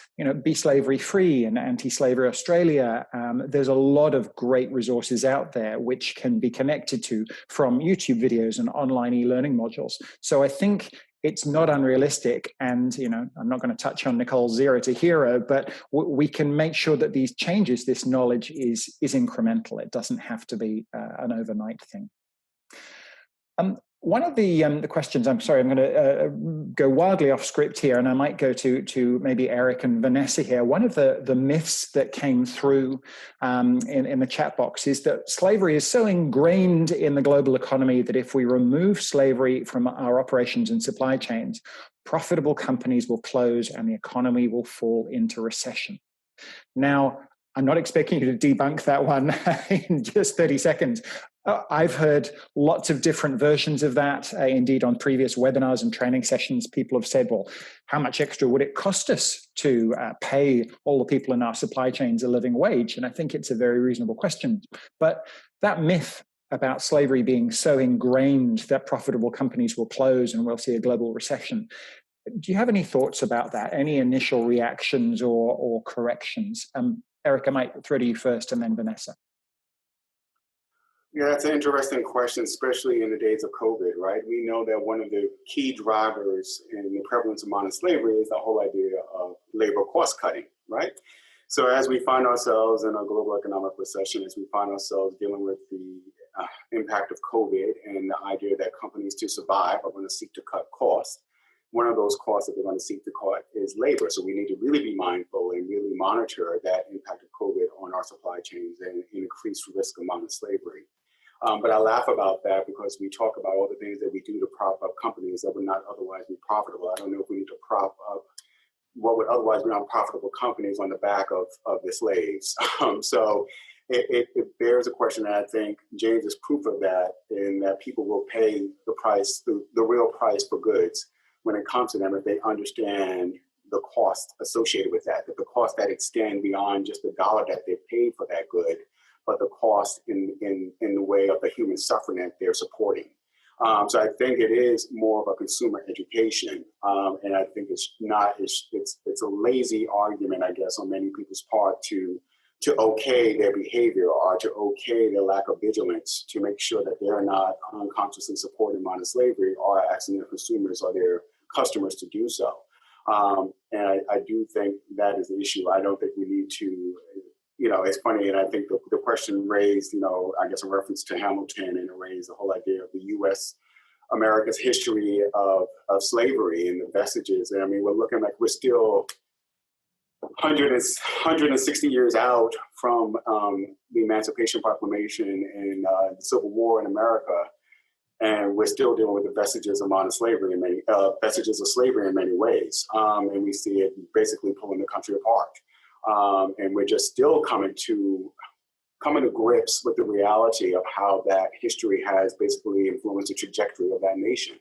Be Slavery Free and Anti-Slavery Australia, there's a lot of great resources out there which can be connected to from YouTube videos and online e-learning modules. So I think it's not unrealistic. And, I'm not going to touch on Nicole's Zero to Hero, but we can make sure that these changes, this knowledge is incremental. It doesn't have to be an overnight thing. One of the questions, I'm sorry, I'm going to go wildly off script here, and I might go to maybe Eric and Vanessa here. One of the myths that came through in the chat box is that slavery is so ingrained in the global economy that if we remove slavery from our operations and supply chains, profitable companies will close and the economy will fall into recession. Now, I'm not expecting you to debunk that one in just 30 seconds. I've heard lots of different versions of that. Indeed, on previous webinars and training sessions, people have said, well, how much extra would it cost us to pay all the people in our supply chains a living wage? And I think it's a very reasonable question. But that myth about slavery being so ingrained that profitable companies will close and we'll see a global recession, do you have any thoughts about that? Any initial reactions or corrections? Eric, I might throw to you first and then Vanessa. Yeah, that's an interesting question, especially in the days of COVID, right? We know that one of the key drivers in the prevalence of modern slavery is the whole idea of labor cost cutting, right? So as we find ourselves in a global economic recession, as we find ourselves dealing with the impact of COVID and the idea that companies to survive are going to seek to cut costs, one of those costs that they're going to seek to cut is labor. So we need to really be mindful and really monitor that impact of COVID on our supply chains and increased risk of modern slavery. But I laugh about that because we talk about all the things that we do to prop up companies that would not otherwise be profitable. I don't know if we need to prop up what would otherwise be unprofitable companies on the back of the slaves. So it bears a question, and I think James is proof of that, in that people will pay the price, the real price for goods when it comes to them, if they understand the cost associated with that the cost that extend beyond just the dollar that they paid for that good, but the cost in the way of the human suffering that they're supporting. So I think it is more of a consumer education, and I think it's a lazy argument, I guess, on many people's part to okay their behavior or to okay their lack of vigilance to make sure that they're not unconsciously supporting modern slavery or asking their consumers or their customers to do so. And I do think that is the issue. I don't think we need to, it's funny, and I think the question raised, I guess a reference to Hamilton, and it raised the whole idea of the U.S. America's history of slavery and the vestiges. And I mean, we're looking like we're still 160 years out from the Emancipation Proclamation and the Civil War in America, and we're still dealing with the vestiges of modern slavery in many ways, and we see it basically pulling the country apart, and we're just still coming to grips with the reality of how that history has basically influenced the trajectory of that nation.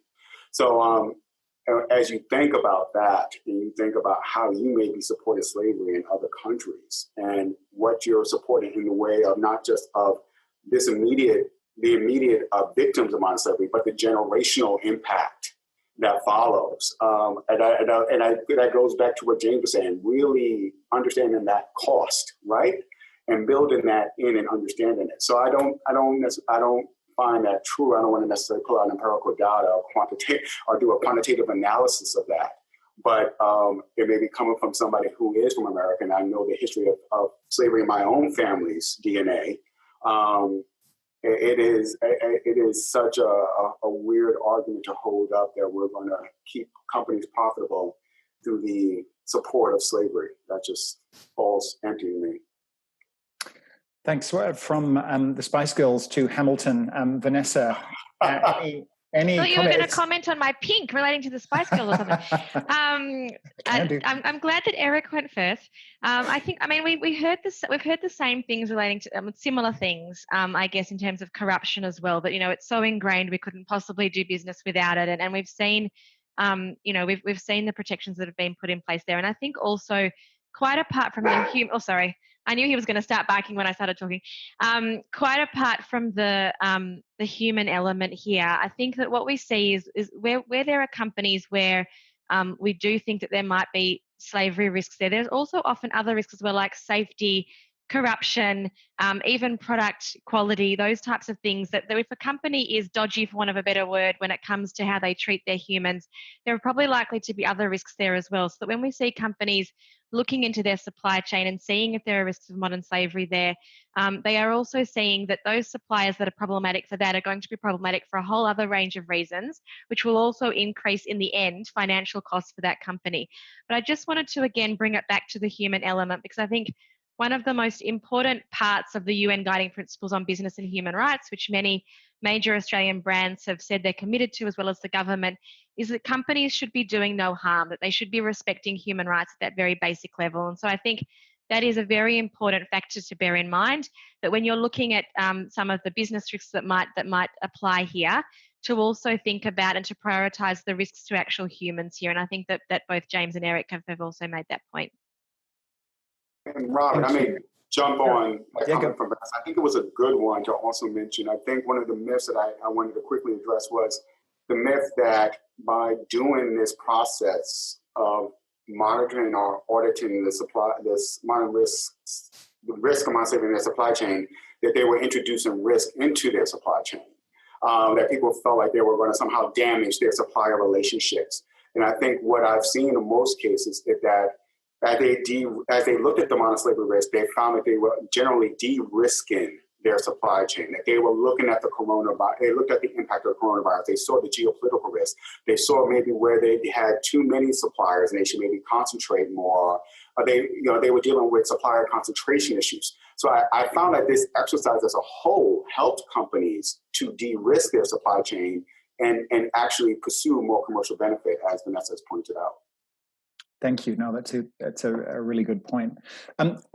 So as you think about that, and you think about how you may be supporting slavery in other countries, and what you're supporting in the way of not just of the immediate victims of modern slavery, but the generational impact that follows. And that goes back to what James was saying, really understanding that cost, right? And building that in and understanding it. So I don't find that true. I don't want to necessarily pull out empirical data or do a quantitative analysis of that. But it may be coming from somebody who is from America, and I know the history of slavery in my own family's DNA. It is such a weird argument to hold up that we're going to keep companies profitable through the support of slavery. That just falls empty to me. Thanks. From the Spice Girls to Hamilton, Vanessa, any I thought you comments? were going to comment on my pink relating to the Spice Girls or something. I'm glad that Eric went first. We've heard the same things relating to similar things, I guess, in terms of corruption as well. But it's so ingrained we couldn't possibly do business without it, and we've seen, we've seen the protections that have been put in place there. And I think also, quite apart from the I knew he was going to start barking when I started talking. Quite apart from the human element here, I think that what we see is where there are companies where we do think that there might be slavery risks there. There's also often other risks as well, like safety, corruption, even product quality, those types of things that if a company is dodgy, for want of a better word, when it comes to how they treat their humans, there are probably likely to be other risks there as well. So that when we see companies looking into their supply chain and seeing if there are risks of modern slavery there, they are also seeing that those suppliers that are problematic for that are going to be problematic for a whole other range of reasons, which will also increase in the end financial costs for that company. But I just wanted to again bring it back to the human element, because I think one of the most important parts of the UN Guiding Principles on Business and Human Rights, which many major Australian brands have said they're committed to, as well as the government, is that companies should be doing no harm, that they should be respecting human rights at that very basic level. And so I think that is a very important factor to bear in mind, that when you're looking at some of the business risks that might apply here, to also think about and to prioritise the risks to actual humans here. And I think that both James and Eric have also made that point. And Robin, I may jump on comment from Vanessa. I think it was a good one to also mention. I think one of the myths that I wanted to quickly address was the myth that by doing this process of monitoring or auditing the risk of modern slavery in their supply chain, that they were introducing risk into their supply chain. That people felt like they were going to somehow damage their supplier relationships. And I think what I've seen in most cases is that as they looked at the modern slavery risk, they found that they were generally de-risking their supply chain, that they were looking at the coronavirus, they looked at the impact of the coronavirus, they saw the geopolitical risk, they saw maybe where they had too many suppliers and they should maybe concentrate more. They were dealing with supplier concentration issues. So I found that this exercise as a whole helped companies to de-risk their supply chain and actually pursue more commercial benefit, as Vanessa has pointed out. Thank you. No, that's a really good point.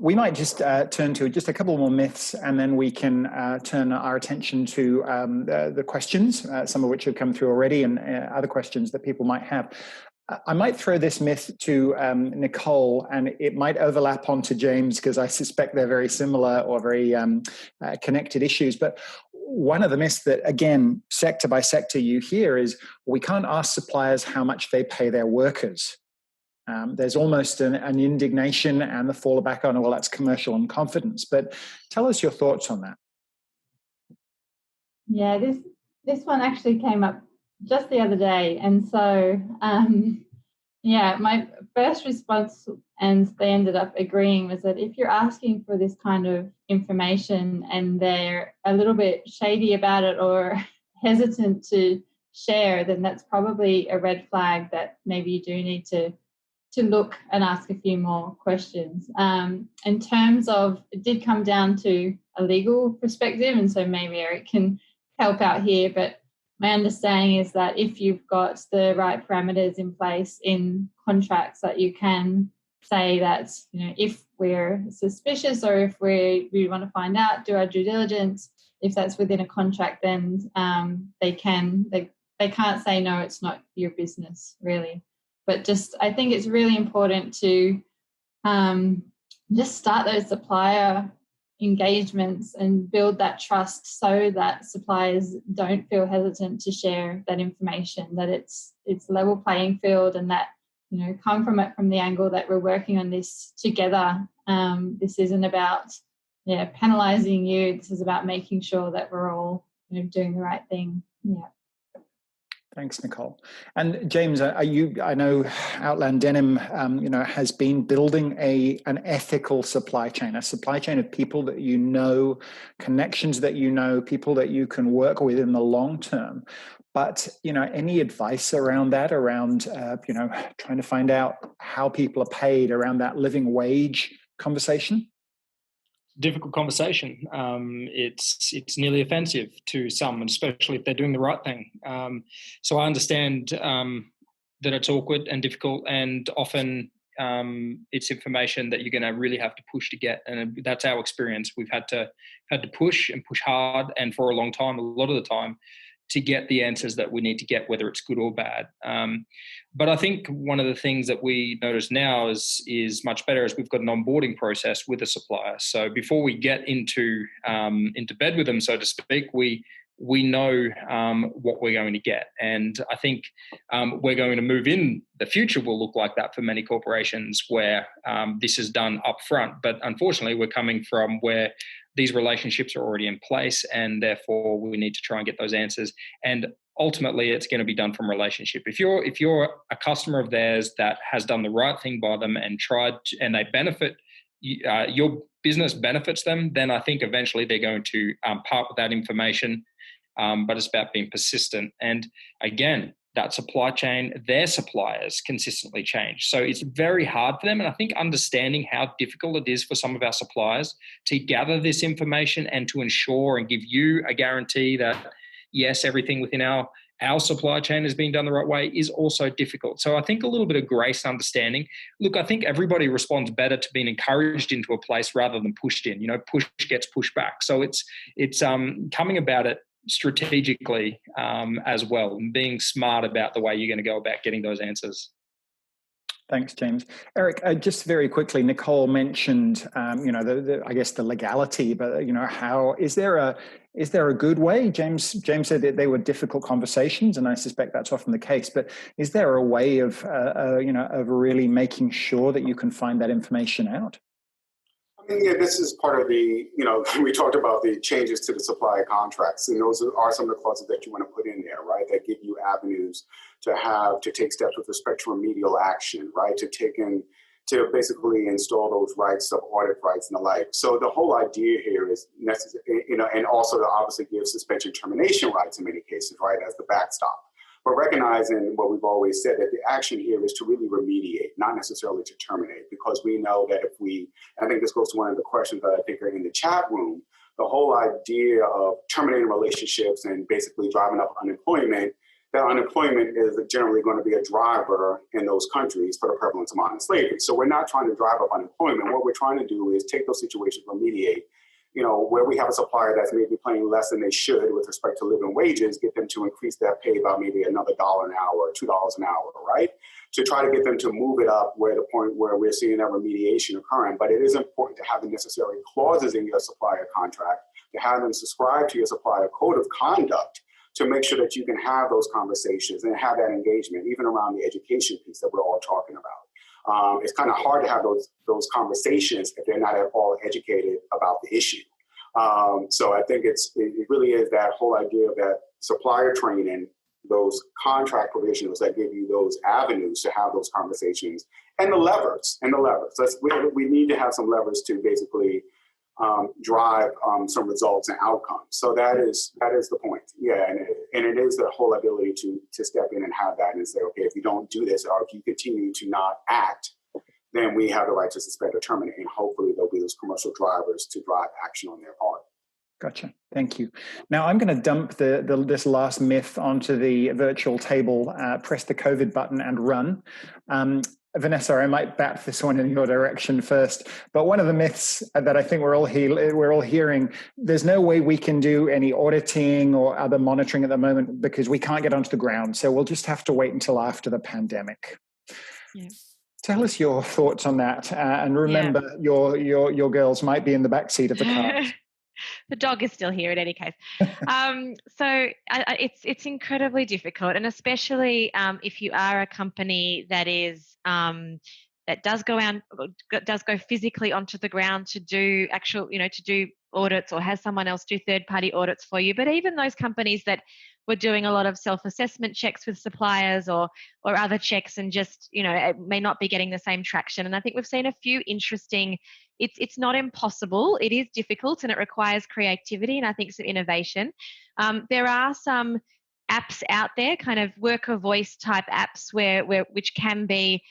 We might just turn to just a couple more myths, and then we can turn our attention to the questions, some of which have come through already, and other questions that people might have. I might throw this myth to Nicole, and it might overlap onto James because I suspect they're very similar or very connected issues. But one of the myths that, again, sector by sector you hear is we can't ask suppliers how much they pay their workers. There's almost an indignation and the fallback on, well, that's commercial and confidence. But tell us your thoughts on that. Yeah, this one actually came up just the other day. And so, my first response, and they ended up agreeing, was that if you're asking for this kind of information and they're a little bit shady about it or hesitant to share, then that's probably a red flag that maybe you do need to look and ask a few more questions. In terms of, it did come down to a legal perspective, and so maybe Eric can help out here, but my understanding is that if you've got the right parameters in place in contracts, that you can say that, if we're suspicious or if we want to find out, do our due diligence. If that's within a contract, then they can't say, no, it's not your business, really. But I think it's really important to just start those supplier engagements and build that trust so that suppliers don't feel hesitant to share that information, that it's level playing field, and that, come from it from the angle that we're working on this together. This isn't about penalizing you. This is about making sure that we're all doing the right thing. Yeah. Thanks, Nicole. And James, I know Outland Denim, has been building an ethical supply chain, a supply chain of people that connections that people that you can work with in the long term. But, any advice around that, trying to find out how people are paid, around that living wage conversation? Difficult conversation. It's nearly offensive to some, especially if they're doing the right thing. So I understand that it's awkward and difficult, and often it's information that you're going to really have to push to get, and that's our experience. We've had to push and push hard, and for a long time, a lot of the time, to get the answers that we need to get, whether it's good or bad. But I think one of the things that we notice now is much better, is we've got an onboarding process with a supplier. So before we get into bed with them, so to speak, we know what we're going to get. And I think we're going to move in the future will look like that for many corporations, where this is done up front. But unfortunately, we're coming from where these relationships are already in place, and therefore we need to try and get those answers. And ultimately, it's going to be done from relationship. If you're a customer of theirs that has done the right thing by them and and they benefit, your business benefits them, then I think eventually they're going to part with that information. But it's about being persistent. And again, that supply chain, their suppliers consistently change. So it's very hard for them. And I think understanding how difficult it is for some of our suppliers to gather this information and to ensure and give you a guarantee that, yes, everything within our supply chain is being done the right way is also difficult. So I think a little bit of grace and understanding. Look, I think everybody responds better to being encouraged into a place rather than pushed in. Push gets pushed back. So it's coming about it strategically as well, and being smart about the way you're going to go about getting those answers. Thanks, James. Eric, just very quickly, Nicole mentioned, I guess the legality, but how is there a good way? James said that they were difficult conversations, and I suspect that's often the case. But is there a way of really making sure that you can find that information out? I mean, this is part of the, we talked about the changes to the supplier contracts, and those are some of the clauses that you want to put in there, right? That give you avenues to take steps with respect to remedial action, right? To basically install those rights of audit rights and the like. So the whole idea here is necessary, and also to obviously give suspension termination rights in many cases, right, as the backstop. But recognizing what we've always said, that the action here is to really remediate, not necessarily to terminate, because we know that I think this goes to one of the questions that I think are in the chat room, the whole idea of terminating relationships and basically driving up unemployment, that unemployment is generally going to be a driver in those countries for the prevalence of modern slavery. So we're not trying to drive up unemployment. What we're trying to do is take those situations, remediate, where we have a supplier that's maybe paying less than they should with respect to living wages, get them to increase that pay by maybe another $1 an hour or $2 an hour, right? To try to get them to move it up where the point where we're seeing that remediation occurring. But it is important to have the necessary clauses in your supplier contract to have them subscribe to your supplier code of conduct to make sure that you can have those conversations and have that engagement, even around the education piece that we're all talking about. It's kind of hard to have those conversations if they're not at all educated about the issue. So I think it really is that whole idea of that supplier training, those contract provisions that give you those avenues to have those conversations, and the levers. We need to have some levers to basically drive some results and outcomes. So that is the point. Yeah, and it is the whole ability to step in and have that and say, okay, if you don't do this, or if you continue to not act, then we have the right to suspend or terminate, and hopefully there'll be those commercial drivers to drive action on their part. Gotcha. Thank you. Now I'm going to dump this last myth onto the virtual table, press the COVID button and run. Vanessa, I might bat this one in your direction first, but one of the myths that I think we're all hearing, there's no way we can do any auditing or other monitoring at the moment because we can't get onto the ground. So we'll just have to wait until after the pandemic. Yeah. Tell us your thoughts on that. And remember, your girls might be in the backseat of the car. The dog is still here in any case. So it's incredibly difficult, and especially if you are a company that is that does go physically onto the ground to do to do audits, or has someone else do third-party audits for you. But even those companies that were doing a lot of self-assessment checks with suppliers or other checks, and just it may not be getting the same traction. And I think we've seen a few interesting. It's not impossible. It is difficult, and it requires creativity and I think some innovation. There are some apps out there, kind of worker voice type apps which can be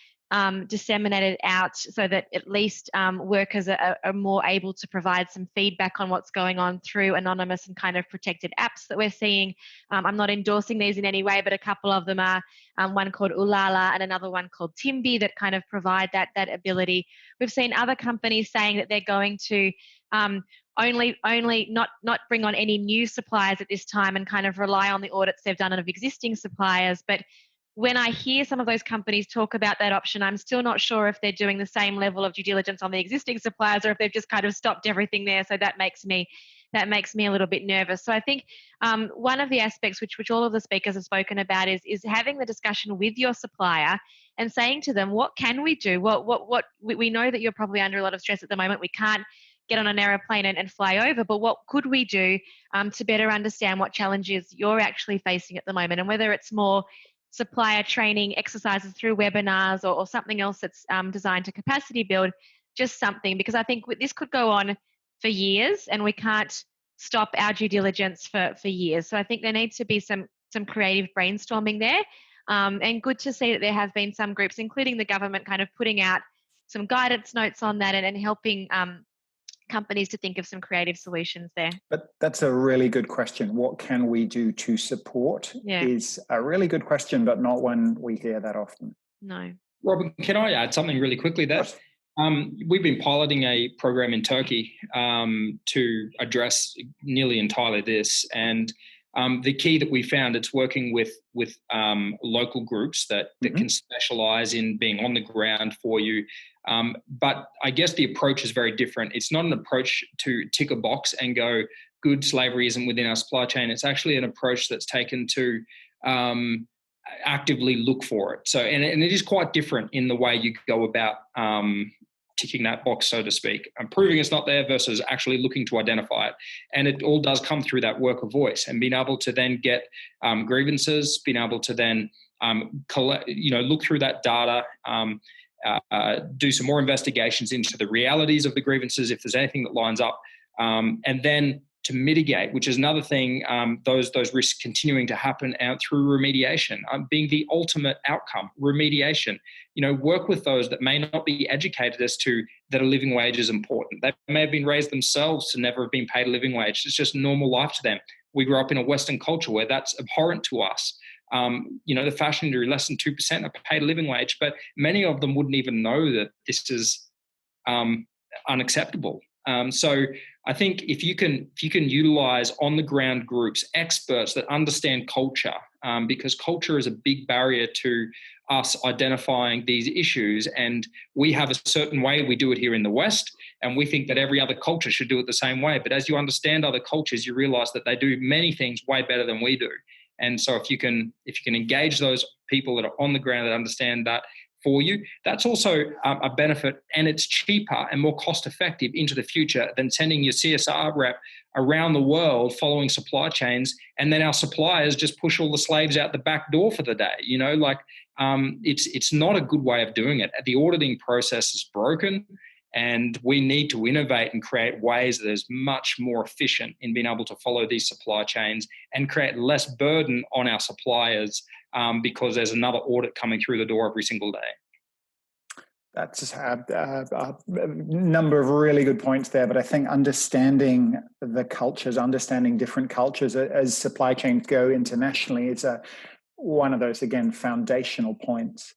disseminated out so that at least workers are more able to provide some feedback on what's going on through anonymous and kind of protected apps that we're seeing. I'm not endorsing these in any way, but a couple of them are one called Ulala and another one called Timby that kind of provide that ability. We've seen other companies saying that they're going to only not bring on any new suppliers at this time and kind of rely on the audits they've done of existing suppliers. But when I hear some of those companies talk about that option, I'm still not sure if they're doing the same level of due diligence on the existing suppliers or if they've just kind of stopped everything there. So that makes me a little bit nervous. So I think one of the aspects which all of the speakers have spoken about is having the discussion with your supplier and saying to them, what can we do? What we know that you're probably under a lot of stress at the moment. We can't get on an aeroplane and fly over, but what could we do to better understand what challenges you're actually facing at the moment, and whether it's more supplier training exercises through webinars or something else that's designed to capacity build, just something, because I think this could go on for years and we can't stop our due diligence for years. So I think there needs to be some creative brainstorming there, and good to see that there have been some groups, including the government, kind of putting out some guidance notes on that and helping companies to think of some creative solutions there. But that's a really good question. What can we do to support is a really good question, but not one we hear that often. No. Robin, can I add something really quickly there? We've been piloting a program in Turkey to address nearly entirely this. And the key that we found, it's working with local groups that can specialize in being on the ground for you. But I guess the approach is very different. It's not an approach to tick a box and go, good, slavery isn't within our supply chain. It's actually an approach that's taken to actively look for it. So, and it is quite different in the way you go about ticking that box, so to speak, and proving it's not there versus actually looking to identify it. And it all does come through that worker voice and being able to then get grievances, being able to then collect, look through that data, do some more investigations into the realities of the grievances, if there's anything that lines up, and then to mitigate, which is another thing, those risks continuing to happen out through remediation, being the ultimate outcome, remediation. Work with those that may not be educated as to that a living wage is important. They may have been raised themselves to never have been paid a living wage. It's just normal life to them. We grew up in a Western culture where that's abhorrent to us. The fashion industry, less than 2% are paid a living wage, but many of them wouldn't even know that this is unacceptable. So I think if you can utilize on the ground groups, experts that understand culture, because culture is a big barrier to us identifying these issues. And we have a certain way we do it here in the West, and we think that every other culture should do it the same way. But as you understand other cultures, you realize that they do many things way better than we do. And so if you can engage those people that are on the ground that understand that for you, that's also a benefit, and it's cheaper and more cost effective into the future than sending your CSR rep around the world following supply chains, and then our suppliers just push all the slaves out the back door for the day. It's not a good way of doing it. The auditing process is broken, and we need to innovate and create ways that is much more efficient in being able to follow these supply chains and create less burden on our suppliers, because there's another audit coming through the door every single day. That's a number of really good points there, but I think understanding the cultures, understanding different cultures as supply chains go internationally is one of those, again, foundational points.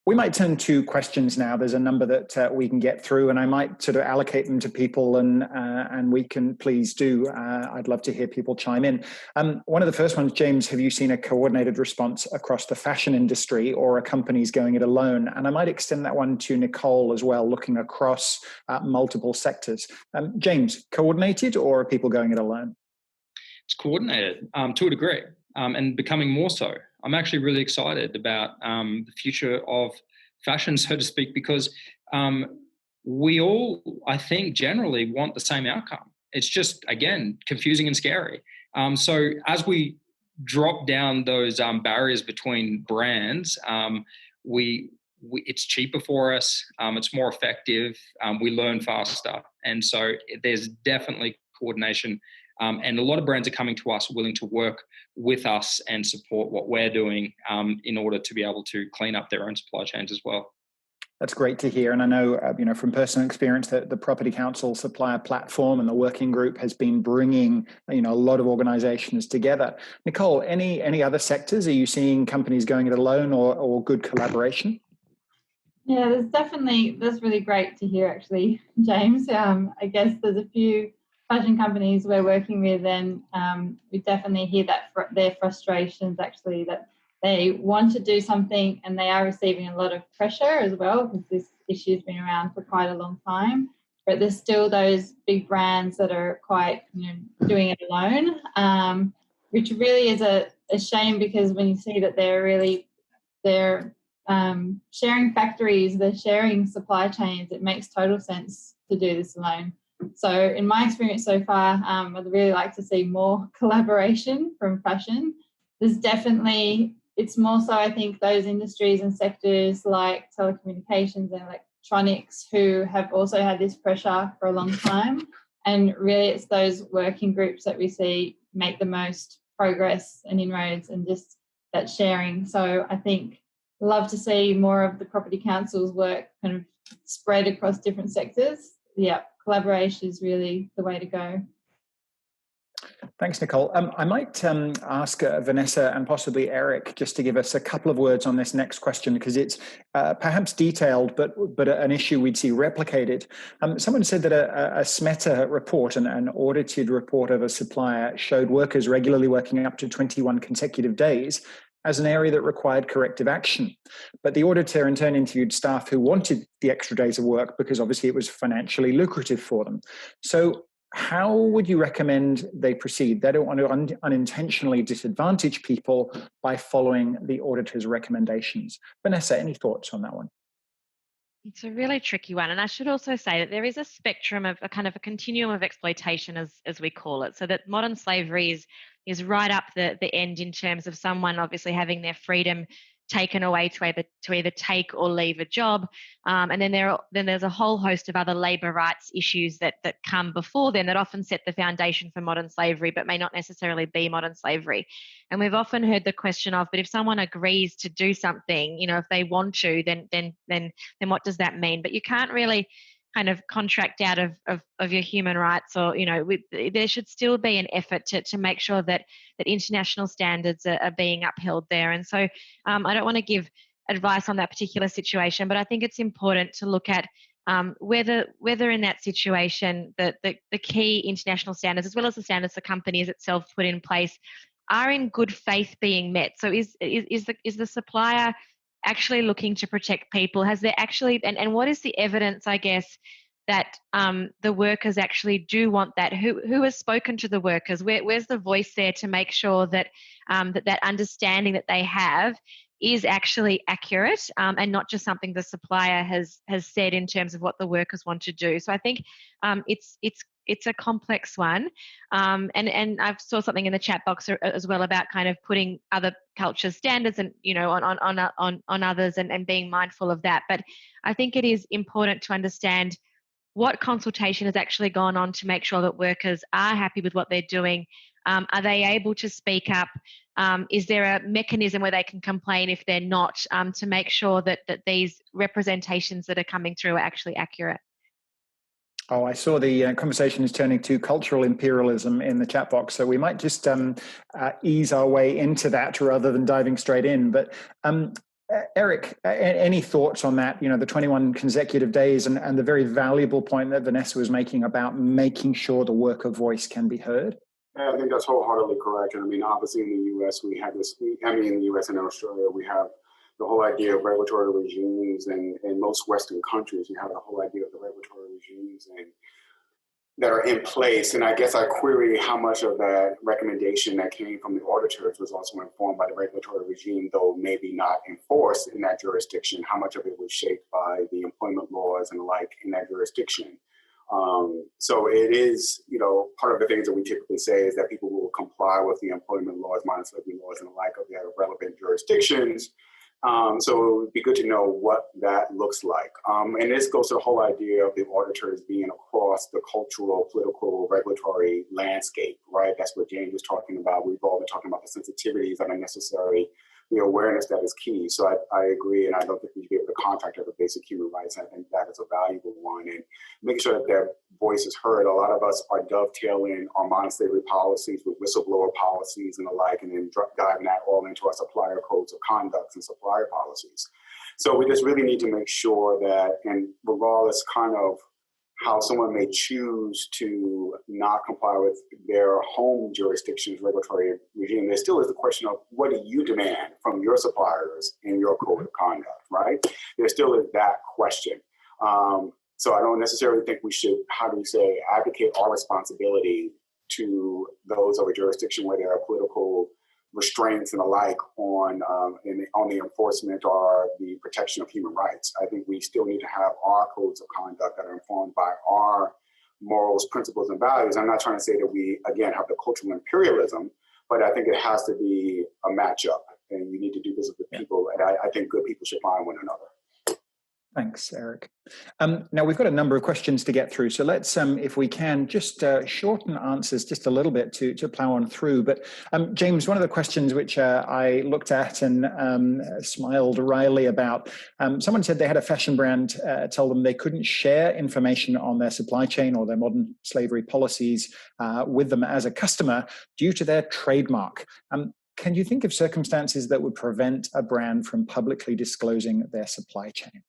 We might turn to questions now. There's a number that we can get through, and I might sort of allocate them to people, and we can please do. I'd love to hear people chime in. One of the first ones, James, have you seen a coordinated response across the fashion industry, or are companies going it alone? And I might extend that one to Nicole as well, looking across multiple sectors. James, coordinated, or are people going it alone? It's coordinated to a degree, and becoming more so. I'm actually really excited about the future of fashion, so to speak, because we all, I think, generally want the same outcome. It's just, again, confusing and scary. So as we drop down those barriers between brands, it's cheaper for us, it's more effective, we learn faster. And so there's definitely coordination. And a lot of brands are coming to us willing to work with us and support what we're doing in order to be able to clean up their own supply chains as well. That's great to hear. And I know, from personal experience, that the Property Council supplier platform and the working group has been bringing, a lot of organizations together. Nicole, any other sectors? Are you seeing companies going it alone or good collaboration? Yeah, that's really great to hear, actually, James. I guess there's a few fashion companies we're working with, and we definitely hear that their frustrations, actually, that they want to do something and they are receiving a lot of pressure as well, because this issue's been around for quite a long time. But there's still those big brands that are quite, doing it alone, which really is a shame, because when you see that they're sharing factories, they're sharing supply chains, it makes total sense to do this alone. So in my experience so far, I'd really like to see more collaboration from fashion. It's more so, I think, those industries and sectors like telecommunications and electronics who have also had this pressure for a long time. And really it's those working groups that we see make the most progress and inroads, and just that sharing. So I think love to see more of the property council's work kind of spread across different sectors. Yeah, collaboration is really the way to go. Thanks, Nicole. I might ask Vanessa and possibly Eric just to give us a couple of words on this next question, because it's perhaps detailed, but an issue we'd see replicated. Someone said that a SMETA report, an audited report of a supplier, showed workers regularly working up to 21 consecutive days as an area that required corrective action. But the auditor in turn interviewed staff who wanted the extra days of work because obviously it was financially lucrative for them. So how would you recommend they proceed? They don't want to unintentionally disadvantage people by following the auditor's recommendations. Vanessa, any thoughts on that one? It's a really tricky one. And I should also say that there is a spectrum of a kind of a continuum of exploitation, as we call it. So that modern slavery is right up the end in terms of someone obviously having their freedom taken away to either take or leave a job. And then there's a whole host of other labour rights issues that come before then that often set the foundation for modern slavery, but may not necessarily be modern slavery. And we've often heard the question of, but if someone agrees to do something, if they want to, then what does that mean? But you can't really kind of contract out of your human rights, or there should still be an effort to make sure that international standards are being upheld there. And so I don't want to give advice on that particular situation, but I think it's important to look at whether in that situation the key international standards, as well as the standards the company itself put in place, are in good faith being met. So is the supplier actually looking to protect people? Has there actually, and what is the evidence, I guess, that the workers actually do want that? Who has spoken to the workers? Where's the voice there to make sure that that understanding that they have is actually accurate, and not just something the supplier has said in terms of what the workers want to do? So I think it's a complex one, and I saw something in the chat box as well about kind of putting other culture standards and on others and being mindful of that. But I think it is important to understand what consultation has actually gone on to make sure that workers are happy with what they're doing. Are they able to speak up? Is there a mechanism where they can complain if they're not, to make sure that these representations that are coming through are actually accurate? Oh, I saw the conversation is turning to cultural imperialism in the chat box. So we might just ease our way into that rather than diving straight in. But Eric, any thoughts on that? The 21 consecutive days and the very valuable point that Vanessa was making about making sure the worker voice can be heard? Yeah, I think that's wholeheartedly correct. And I mean, obviously in the U.S. we have this, in the U.S. and Australia, we have the whole idea of regulatory regimes, and in most Western countries, you have the whole idea of the regulatory regimes that are in place. And I guess I query how much of that recommendation that came from the auditors was also informed by the regulatory regime, though maybe not enforced in that jurisdiction. How much of it was shaped by the employment laws and the like in that jurisdiction. So it is, part of the things that we typically say is that people will comply with the employment laws, modern slavery laws, and the like of their relevant jurisdictions. So it would be good to know what that looks like. And this goes to the whole idea of the auditors being across the cultural, political, regulatory landscape, right? That's what James was talking about. We've all been talking about the sensitivities that are necessary, the awareness that is key. So I agree, and I don't think we should be able to contract over basic human rights. I think that is a valuable one, and making sure that their voice is heard. A lot of us are dovetailing our modern slavery policies with whistleblower policies and the like, and then diving that all into our supplier codes of conduct and supplier policies. So we just really need to make sure that, and regardless kind of how someone may choose to not comply with their home jurisdiction's regulatory regime, there still is the question of what do you demand from your suppliers in your code of conduct, right? There still is that question. So I don't necessarily think we should, advocate our responsibility to those of a jurisdiction where there are political restraints and the like on the enforcement or the protection of human rights. I think we still need to have our codes of conduct that are informed by our morals, principles, and values. I'm not trying to say that we, again, have the cultural imperialism, but I think it has to be a matchup, and you need to do business with people, and I think good people should find one another. Thanks, Eric. Now, we've got a number of questions to get through, so let's, if we can, just shorten answers just a little bit to plow on through. But James, one of the questions which I looked at and smiled wryly about, someone said they had a fashion brand tell them they couldn't share information on their supply chain or their modern slavery policies with them as a customer due to their trademark. Can you think of circumstances that would prevent a brand from publicly disclosing their supply chain?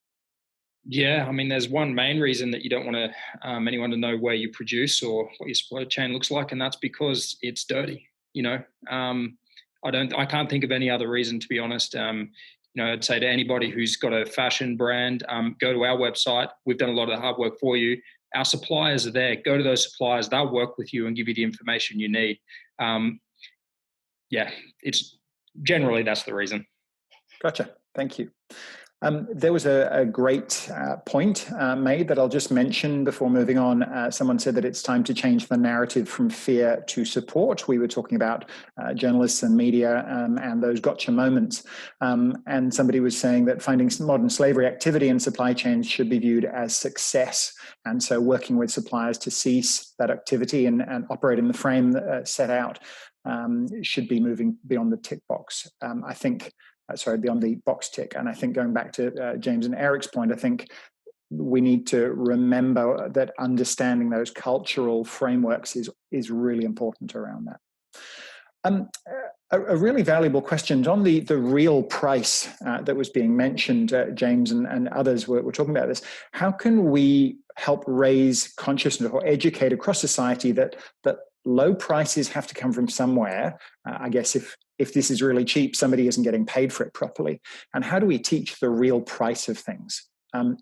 Yeah, I mean, there's one main reason that you don't want anyone to know where you produce or what your supply chain looks like, and that's because it's dirty. I can't think of any other reason, to be honest. I'd say to anybody who's got a fashion brand, go to our website. We've done a lot of the hard work for you. Our suppliers are there. Go to those suppliers. They'll work with you and give you the information you need. It's generally that's the reason. Gotcha. Thank you. There was a great point made that I'll just mention before moving on. Someone said that it's time to change the narrative from fear to support. We were talking about journalists and media and those gotcha moments. And somebody was saying that finding modern slavery activity in supply chains should be viewed as success. And so working with suppliers to cease that activity and operate in the frame set out should be moving beyond the tick box. Beyond the box tick. And I think going back to James and Eric's point, I think we need to remember that understanding those cultural frameworks is really important around that. A really valuable question on the real price that was being mentioned, James and others were talking about this. How can we help raise consciousness or educate across society that low prices have to come from somewhere. I guess if this is really cheap, somebody isn't getting paid for it properly. And how do we teach the real price of things?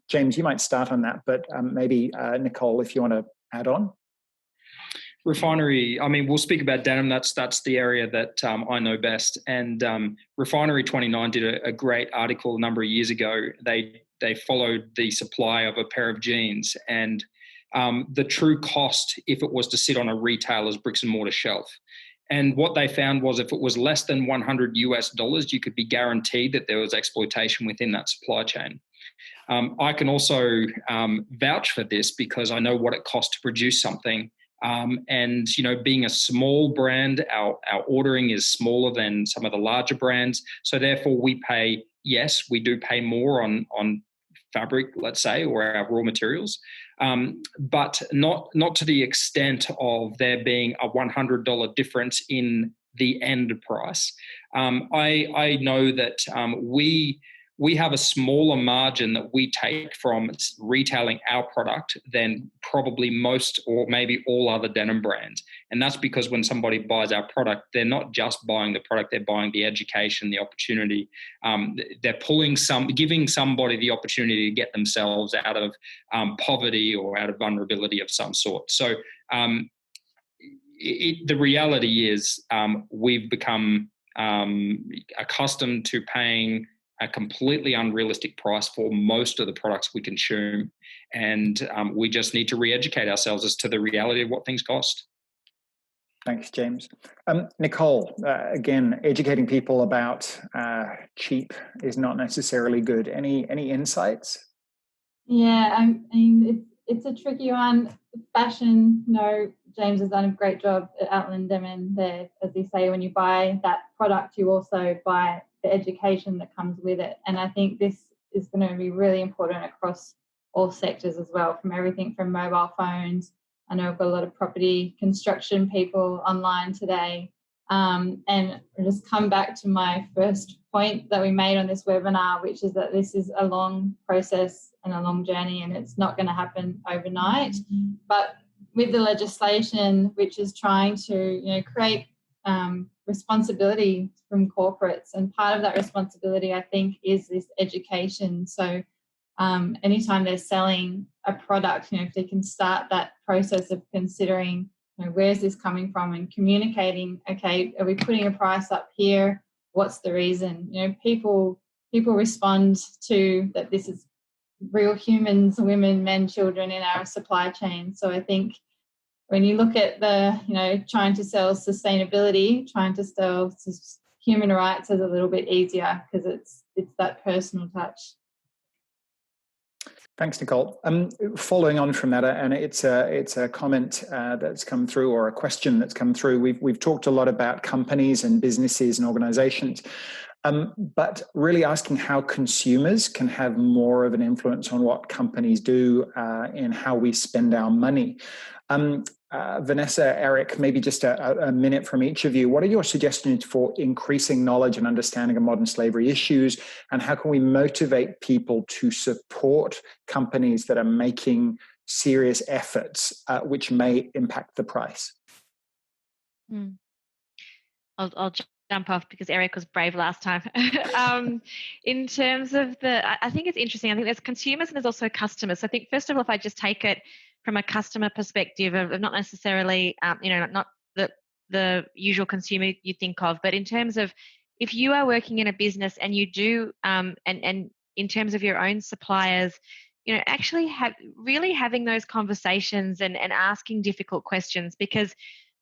James, you might start on that, but maybe Nicole, if you want to add on. Refinery, I mean, we'll speak about denim. That's the area that I know best. And Refinery 29 did a great article a number of years ago. They followed the supply of a pair of jeans and the true cost if it was to sit on a retailer's bricks and mortar shelf. And what they found was if it was less than $100, you could be guaranteed that there was exploitation within that supply chain. I can also vouch for this because I know what it costs to produce something. And, being a small brand, our ordering is smaller than some of the larger brands. So therefore we do pay more on fabric, let's say, or our raw materials, but not to the extent of there being a $100 difference in the end price. I know that we have a smaller margin that we take from retailing our product than probably most or maybe all other denim brands. And that's because when somebody buys our product, they're not just buying the product, they're buying the education, the opportunity. They're giving somebody the opportunity to get themselves out of poverty or out of vulnerability of some sort. So the reality is we've become accustomed to paying a completely unrealistic price for most of the products we consume. And we just need to re-educate ourselves as to the reality of what things cost. Thanks, James. Nicole, again, educating people about cheap is not necessarily good. Any insights? Yeah, I mean, it's a tricky one. Fashion, James has done a great job at Outland Denim there. As you say, when you buy that product, you also buy the education that comes with it. And I think this is going to be really important across all sectors as well, from everything from mobile phones. I know I've got a lot of property construction people online today. And I'll just come back to my first point that we made on this webinar, which is that this is a long process and a long journey, and it's not going to happen overnight. But with the legislation, which is trying to create responsibility from corporates, and part of that responsibility, I think, is this education. So anytime they're selling a product, if they can start that process of considering, where's this coming from, and communicating, okay, are we putting a price up here? What's the reason? People respond to that this is real humans, women, men, children in our supply chain. So I think when you look at the, trying to sell sustainability, trying to sell human rights is a little bit easier because it's that personal touch. Thanks, Nicole. Following on from that, and it's a comment that's come through, or a question that's come through. We've talked a lot about companies and businesses and organizations, but really asking how consumers can have more of an influence on what companies do and how we spend our money. Vanessa, Eric, maybe just a minute from each of you. What are your suggestions for increasing knowledge and understanding of modern slavery issues, and how can we motivate people to support companies that are making serious efforts which may impact the price? I'll jump off because Eric was brave last time. In terms of I think it's interesting. I think there's consumers and there's also customers. So I think, first of all, if I just take it from a customer perspective of not necessarily, not the usual consumer you think of, but in terms of if you are working in a business and you do, and in terms of your own suppliers, actually having those conversations and asking difficult questions, because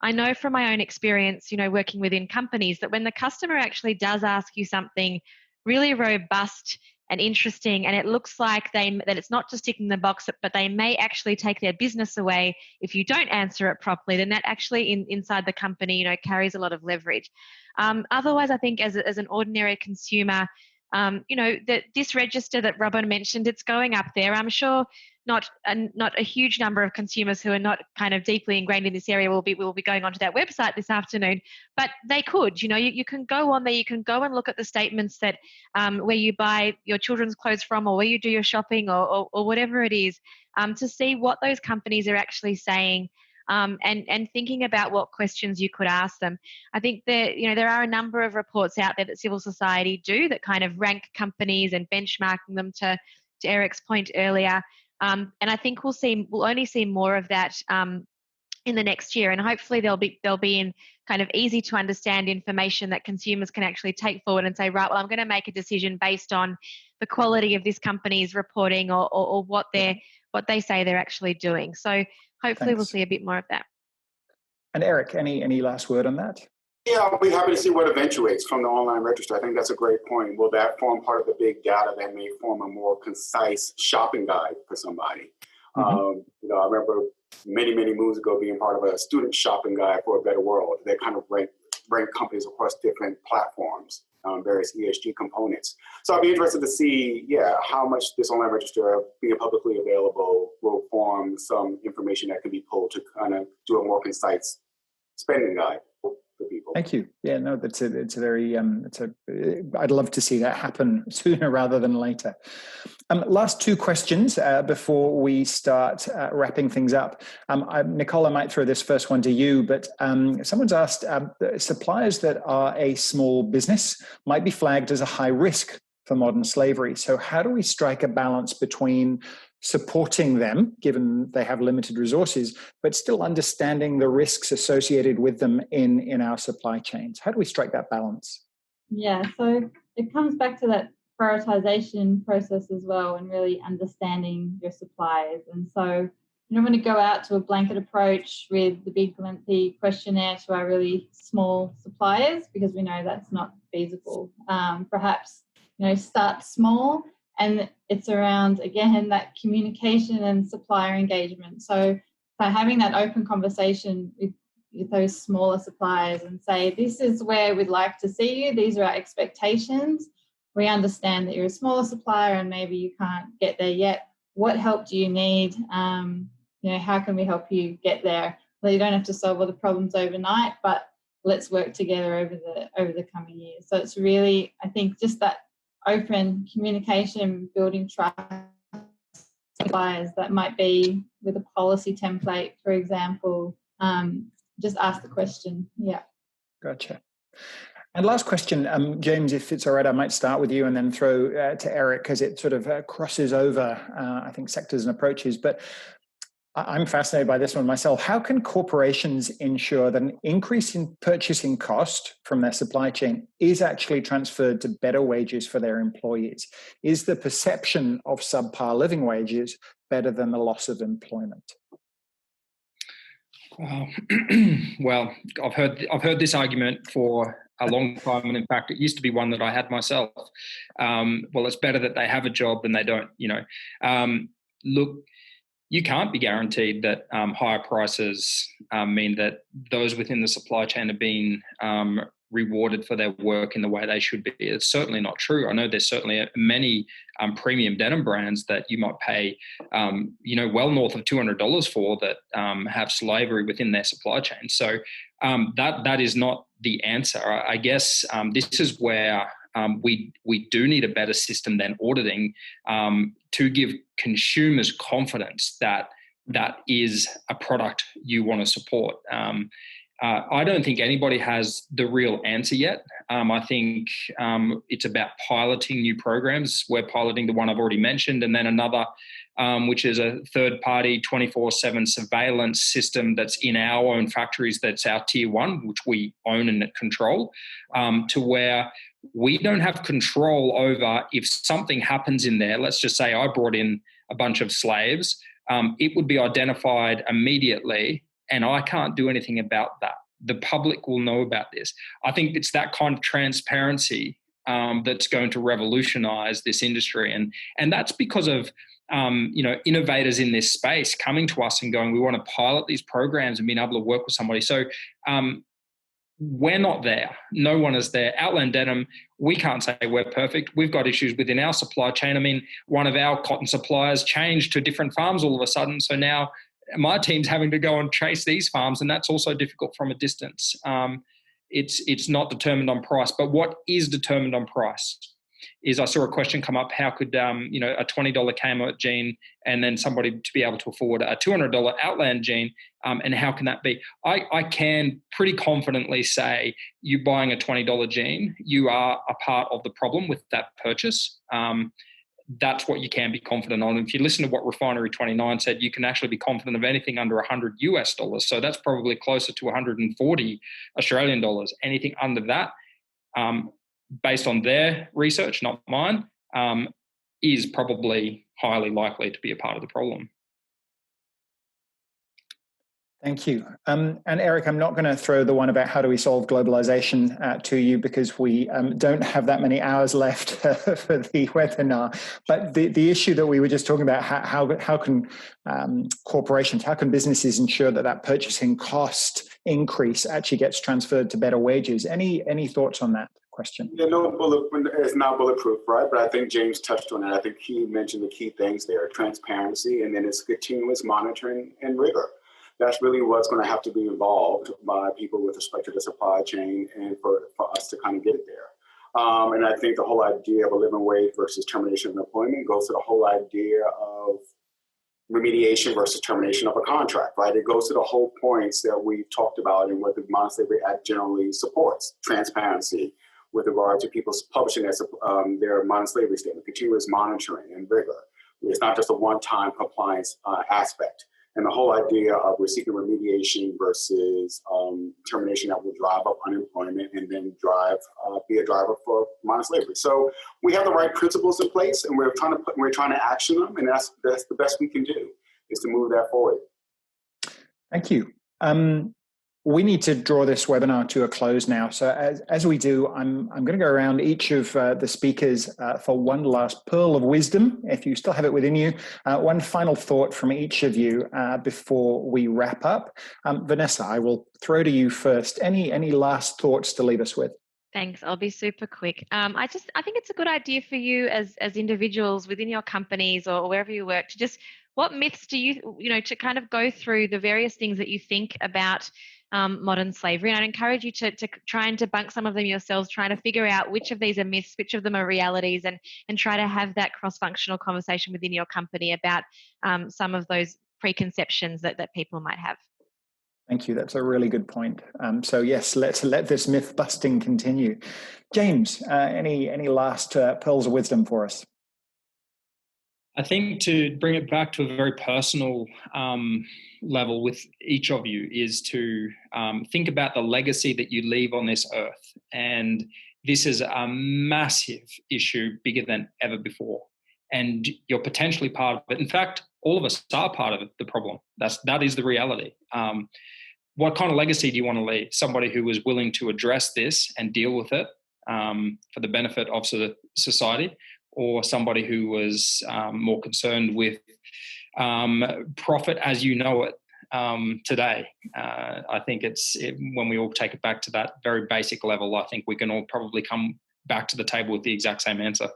I know from my own experience, working within companies, that when the customer actually does ask you something really robust and interesting, and it looks like that it's not just ticking the box, but they may actually take their business away if you don't answer it properly, then that actually inside the company, carries a lot of leverage. Otherwise, I think as an ordinary consumer, that this register that Robin mentioned, it's going up there. I'm sure not a huge number of consumers who are not kind of deeply ingrained in this area will be going onto that website this afternoon, but they could. You can go on there, you can go and look at the statements that where you buy your children's clothes from, or where you do your shopping, or whatever it is, to see what those companies are actually saying. and thinking about what questions you could ask them. I think there are a number of reports out there that civil society do that kind of rank companies and benchmarking them to Eric's point earlier. And I think we'll only see more of that in the next year, and hopefully they'll be in kind of easy to understand information that consumers can actually take forward and say, right, well, I'm going to make a decision based on the quality of this company's reporting or what they say they're actually doing. So hopefully we'll see a bit more of that. And Eric, any last word on that? Yeah, I'll be happy to see what eventuates from the online register. I think that's a great point. Will that form part of the big data that may form a more concise shopping guide for somebody? Mm-hmm. I remember many moons ago being part of a student shopping guide for a better world. They kind of rank companies across different platforms, various ESG components. So I'd be interested to see, how much this online register being publicly available will form some information that can be pulled to kind of do a more concise spending guide for people. Thank you. Yeah, no, I'd love to see that happen sooner rather than later. Last two questions before we start wrapping things up. Nicole, I might throw this first one to you, but someone's asked, suppliers that are a small business might be flagged as a high risk for modern slavery. So how do we strike a balance between supporting them, given they have limited resources, but still understanding the risks associated with them in our supply chains? How do we strike that balance? Yeah, so it comes back to that prioritization process as well, and really understanding your suppliers. And so you don't want to go out to a blanket approach with the big lengthy questionnaire to our really small suppliers, because we know that's not feasible. Perhaps start small, and it's around, again, that communication and supplier engagement. So having that open conversation with those smaller suppliers and say, this is where we'd like to see you. These are our expectations. We understand that you're a smaller supplier and maybe you can't get there yet. What help do you need? How can we help you get there? Well, you don't have to solve all the problems overnight, but let's work together over the coming years. So it's really, I think, just that open communication, building trust suppliers. That might be with a policy template, for example. Just ask the question. Yeah. Gotcha. And last question, James, if it's all right, I might start with you and then throw to Eric, because it sort of crosses over, I think, sectors and approaches. But I'm fascinated by this one myself. How can corporations ensure that an increase in purchasing cost from their supply chain is actually transferred to better wages for their employees? Is the perception of subpar living wages better than the loss of employment? Well, I've heard this argument for a long time, and in fact, it used to be one that I had myself. Well, it's better that they have a job than they don't. Look, you can't be guaranteed that higher prices mean that those within the supply chain are being rewarded for their work in the way they should be. It's certainly not true. I know there's certainly many premium denim brands that you might pay, well north of $200 for that have slavery within their supply chain. So that is not the answer. I guess this is where we do need a better system than auditing to give consumers confidence that that is a product you want to support. I don't think anybody has the real answer yet. I think it's about piloting new programs. We're piloting the one I've already mentioned, and then another, which is a third-party 24/7 surveillance system that's in our own factories, that's our tier one, which we own and control, to where we don't have control over if something happens in there. Let's just say I brought in a bunch of slaves. It would be identified immediately, and I can't do anything about that. The public will know about this. I think it's that kind of transparency that's going to revolutionize this industry. And that's because of, innovators in this space coming to us and going, we want to pilot these programs and being able to work with somebody. So we're not there. No one is there. Outland Denim, we can't say we're perfect. We've got issues within our supply chain. I mean, one of our cotton suppliers changed to different farms all of a sudden. So now my team's having to go and chase these farms, and that's also difficult from a distance. It's not determined on price, but what is determined on price? is I saw a question come up, how could, a $20 Kmart jean and then somebody to be able to afford a $200 Outland jean, and how can that be? I can pretty confidently say you buying a $20 jean, you are a part of the problem with that purchase. That's what you can be confident on. If you listen to what Refinery 29 said, you can actually be confident of anything under $100 US. So that's probably closer to 140 Australian dollars. Anything under that, based on their research, not mine, is probably highly likely to be a part of the problem. Thank you. And Eric, I'm not going to throw the one about how do we solve globalization to you, because we don't have that many hours left for the webinar. But the issue that we were just talking about, how can corporations, how can businesses ensure that purchasing cost increase actually gets transferred to better wages? Any thoughts on that question? Yeah, it's not bulletproof, right? But I think James touched on it. I think he mentioned the key things there: transparency, and then it's continuous monitoring and rigor. That's really what's going to have to be involved by people with respect to the supply chain, and for us to kind of get it there. And I think the whole idea of a living wage versus termination of employment goes to the whole idea of remediation versus termination of a contract, right? It goes to the whole points that we've talked about and what the Modern Slavery Act generally supports: transparency with regard to people publishing their modern slavery statement, continuous monitoring and rigor. It's not just a one-time compliance aspect. And the whole idea of we're seeking remediation versus termination that will drive up unemployment and then be a driver for modern slavery. So we have the right principles in place, and we're trying to action them, and that's the best we can do, is to move that forward. Thank you. We need to draw this webinar to a close now. So as we do, I'm going to go around each of the speakers for one last pearl of wisdom, if you still have it within you. One final thought from each of you before we wrap up. Vanessa, I will throw to you first. Any last thoughts to leave us with? Thanks. I'll be super quick. I think it's a good idea for you as individuals within your companies or wherever you work to just, what myths do you to kind of go through the various things that you think about modern slavery. And I'd encourage you to try and debunk some of them yourselves, trying to figure out which of these are myths, which of them are realities, and try to have that cross-functional conversation within your company about some of those preconceptions that people might have. Thank you. That's a really good point. So yes, let's let this myth busting continue. James, any last pearls of wisdom for us? I think to bring it back to a very personal level with each of you is to think about the legacy that you leave on this earth. And this is a massive issue, bigger than ever before. And you're potentially part of it. In fact, all of us are part of the problem. That is the reality. What kind of legacy do you want to leave? Somebody who was willing to address this and deal with it for the benefit of society, or somebody who was more concerned with profit as you know it today? I think when we all take it back to that very basic level, I think we can all probably come back to the table with the exact same answer.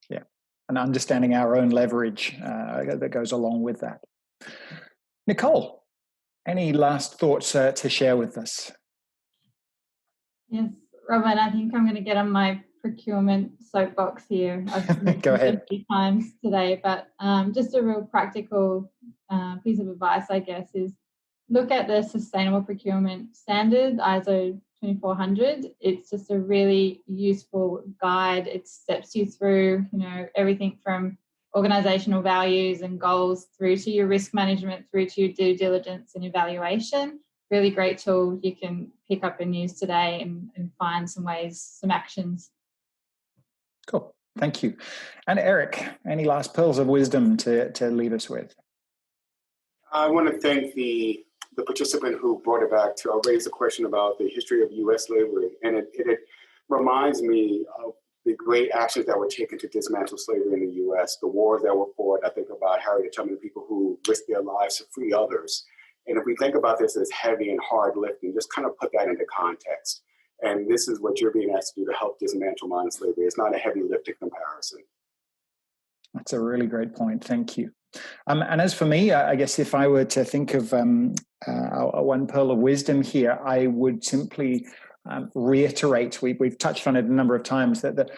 Yeah, and understanding our own leverage that goes along with that. Nicole, any last thoughts to share with us? Yes, Robin, I think I'm going to get on my procurement soapbox here. I've Go ahead. a few times today, but just a real practical piece of advice, I guess, is look at the Sustainable Procurement Standard, ISO 2400. It's just a really useful guide. It steps you through, everything from organizational values and goals through to your risk management, through to your due diligence and evaluation. Really great tool you can pick up and use today and find some actions. Cool. Thank you. And Eric, any last pearls of wisdom to leave us with? I want to thank the participant who brought it back to raise the question about the history of U.S. slavery. And it reminds me of the great actions that were taken to dismantle slavery in the U.S., the wars that were fought. I think about Harriet Tubman, the people who risked their lives to free others. And if we think about this as heavy and hard lifting, just kind of put that into context. And this is what you're being asked to do to help dismantle modern slavery. It's not a heavy lifting comparison. That's a really great point. Thank you. And as for me, I guess if I were to think of one pearl of wisdom here, I would simply reiterate, we've touched on it a number of times, that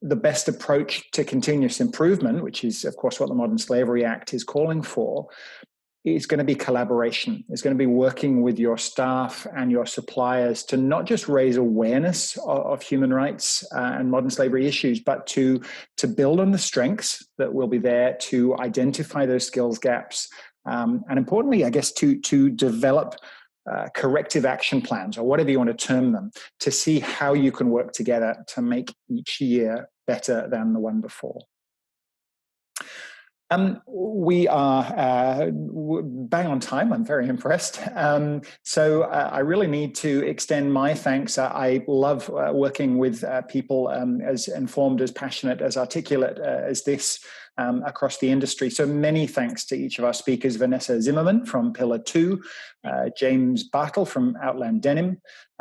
the best approach to continuous improvement, which is, of course, what the Modern Slavery Act is calling for, is going to be collaboration. It's going to be working with your staff and your suppliers to not just raise awareness of human rights and modern slavery issues, but to build on the strengths that will be there, to identify those skills gaps, and importantly, I guess, to develop corrective action plans, or whatever you want to term them, to see how you can work together to make each year better than the one before. We are bang on time. I'm very impressed. So I really need to extend my thanks. I love working with people as informed, as passionate, as articulate as this across the industry. So many thanks to each of our speakers: Vanessa Zimmerman from Pillar 2, James Bartle from Outland Denim,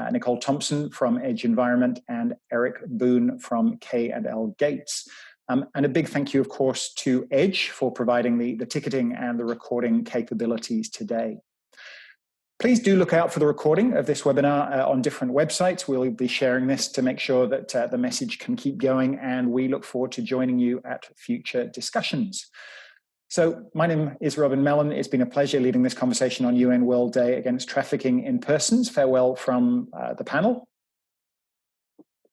Nicole Thompson from Edge Environment, and Eric Boone from K&L Gates. And a big thank you, of course, to Edge for providing the ticketing and the recording capabilities today. Please do look out for the recording of this webinar on different websites. We'll be sharing this to make sure that the message can keep going, and we look forward to joining you at future discussions. So my name is Robin Mellon. It's been a pleasure leading this conversation on UN World Day Against Trafficking in Persons. Farewell from the panel.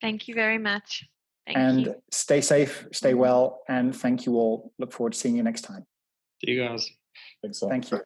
Thank you very much. Thank you. Stay safe, stay well, and thank you all. Look forward to seeing you next time. See you guys. Thank you.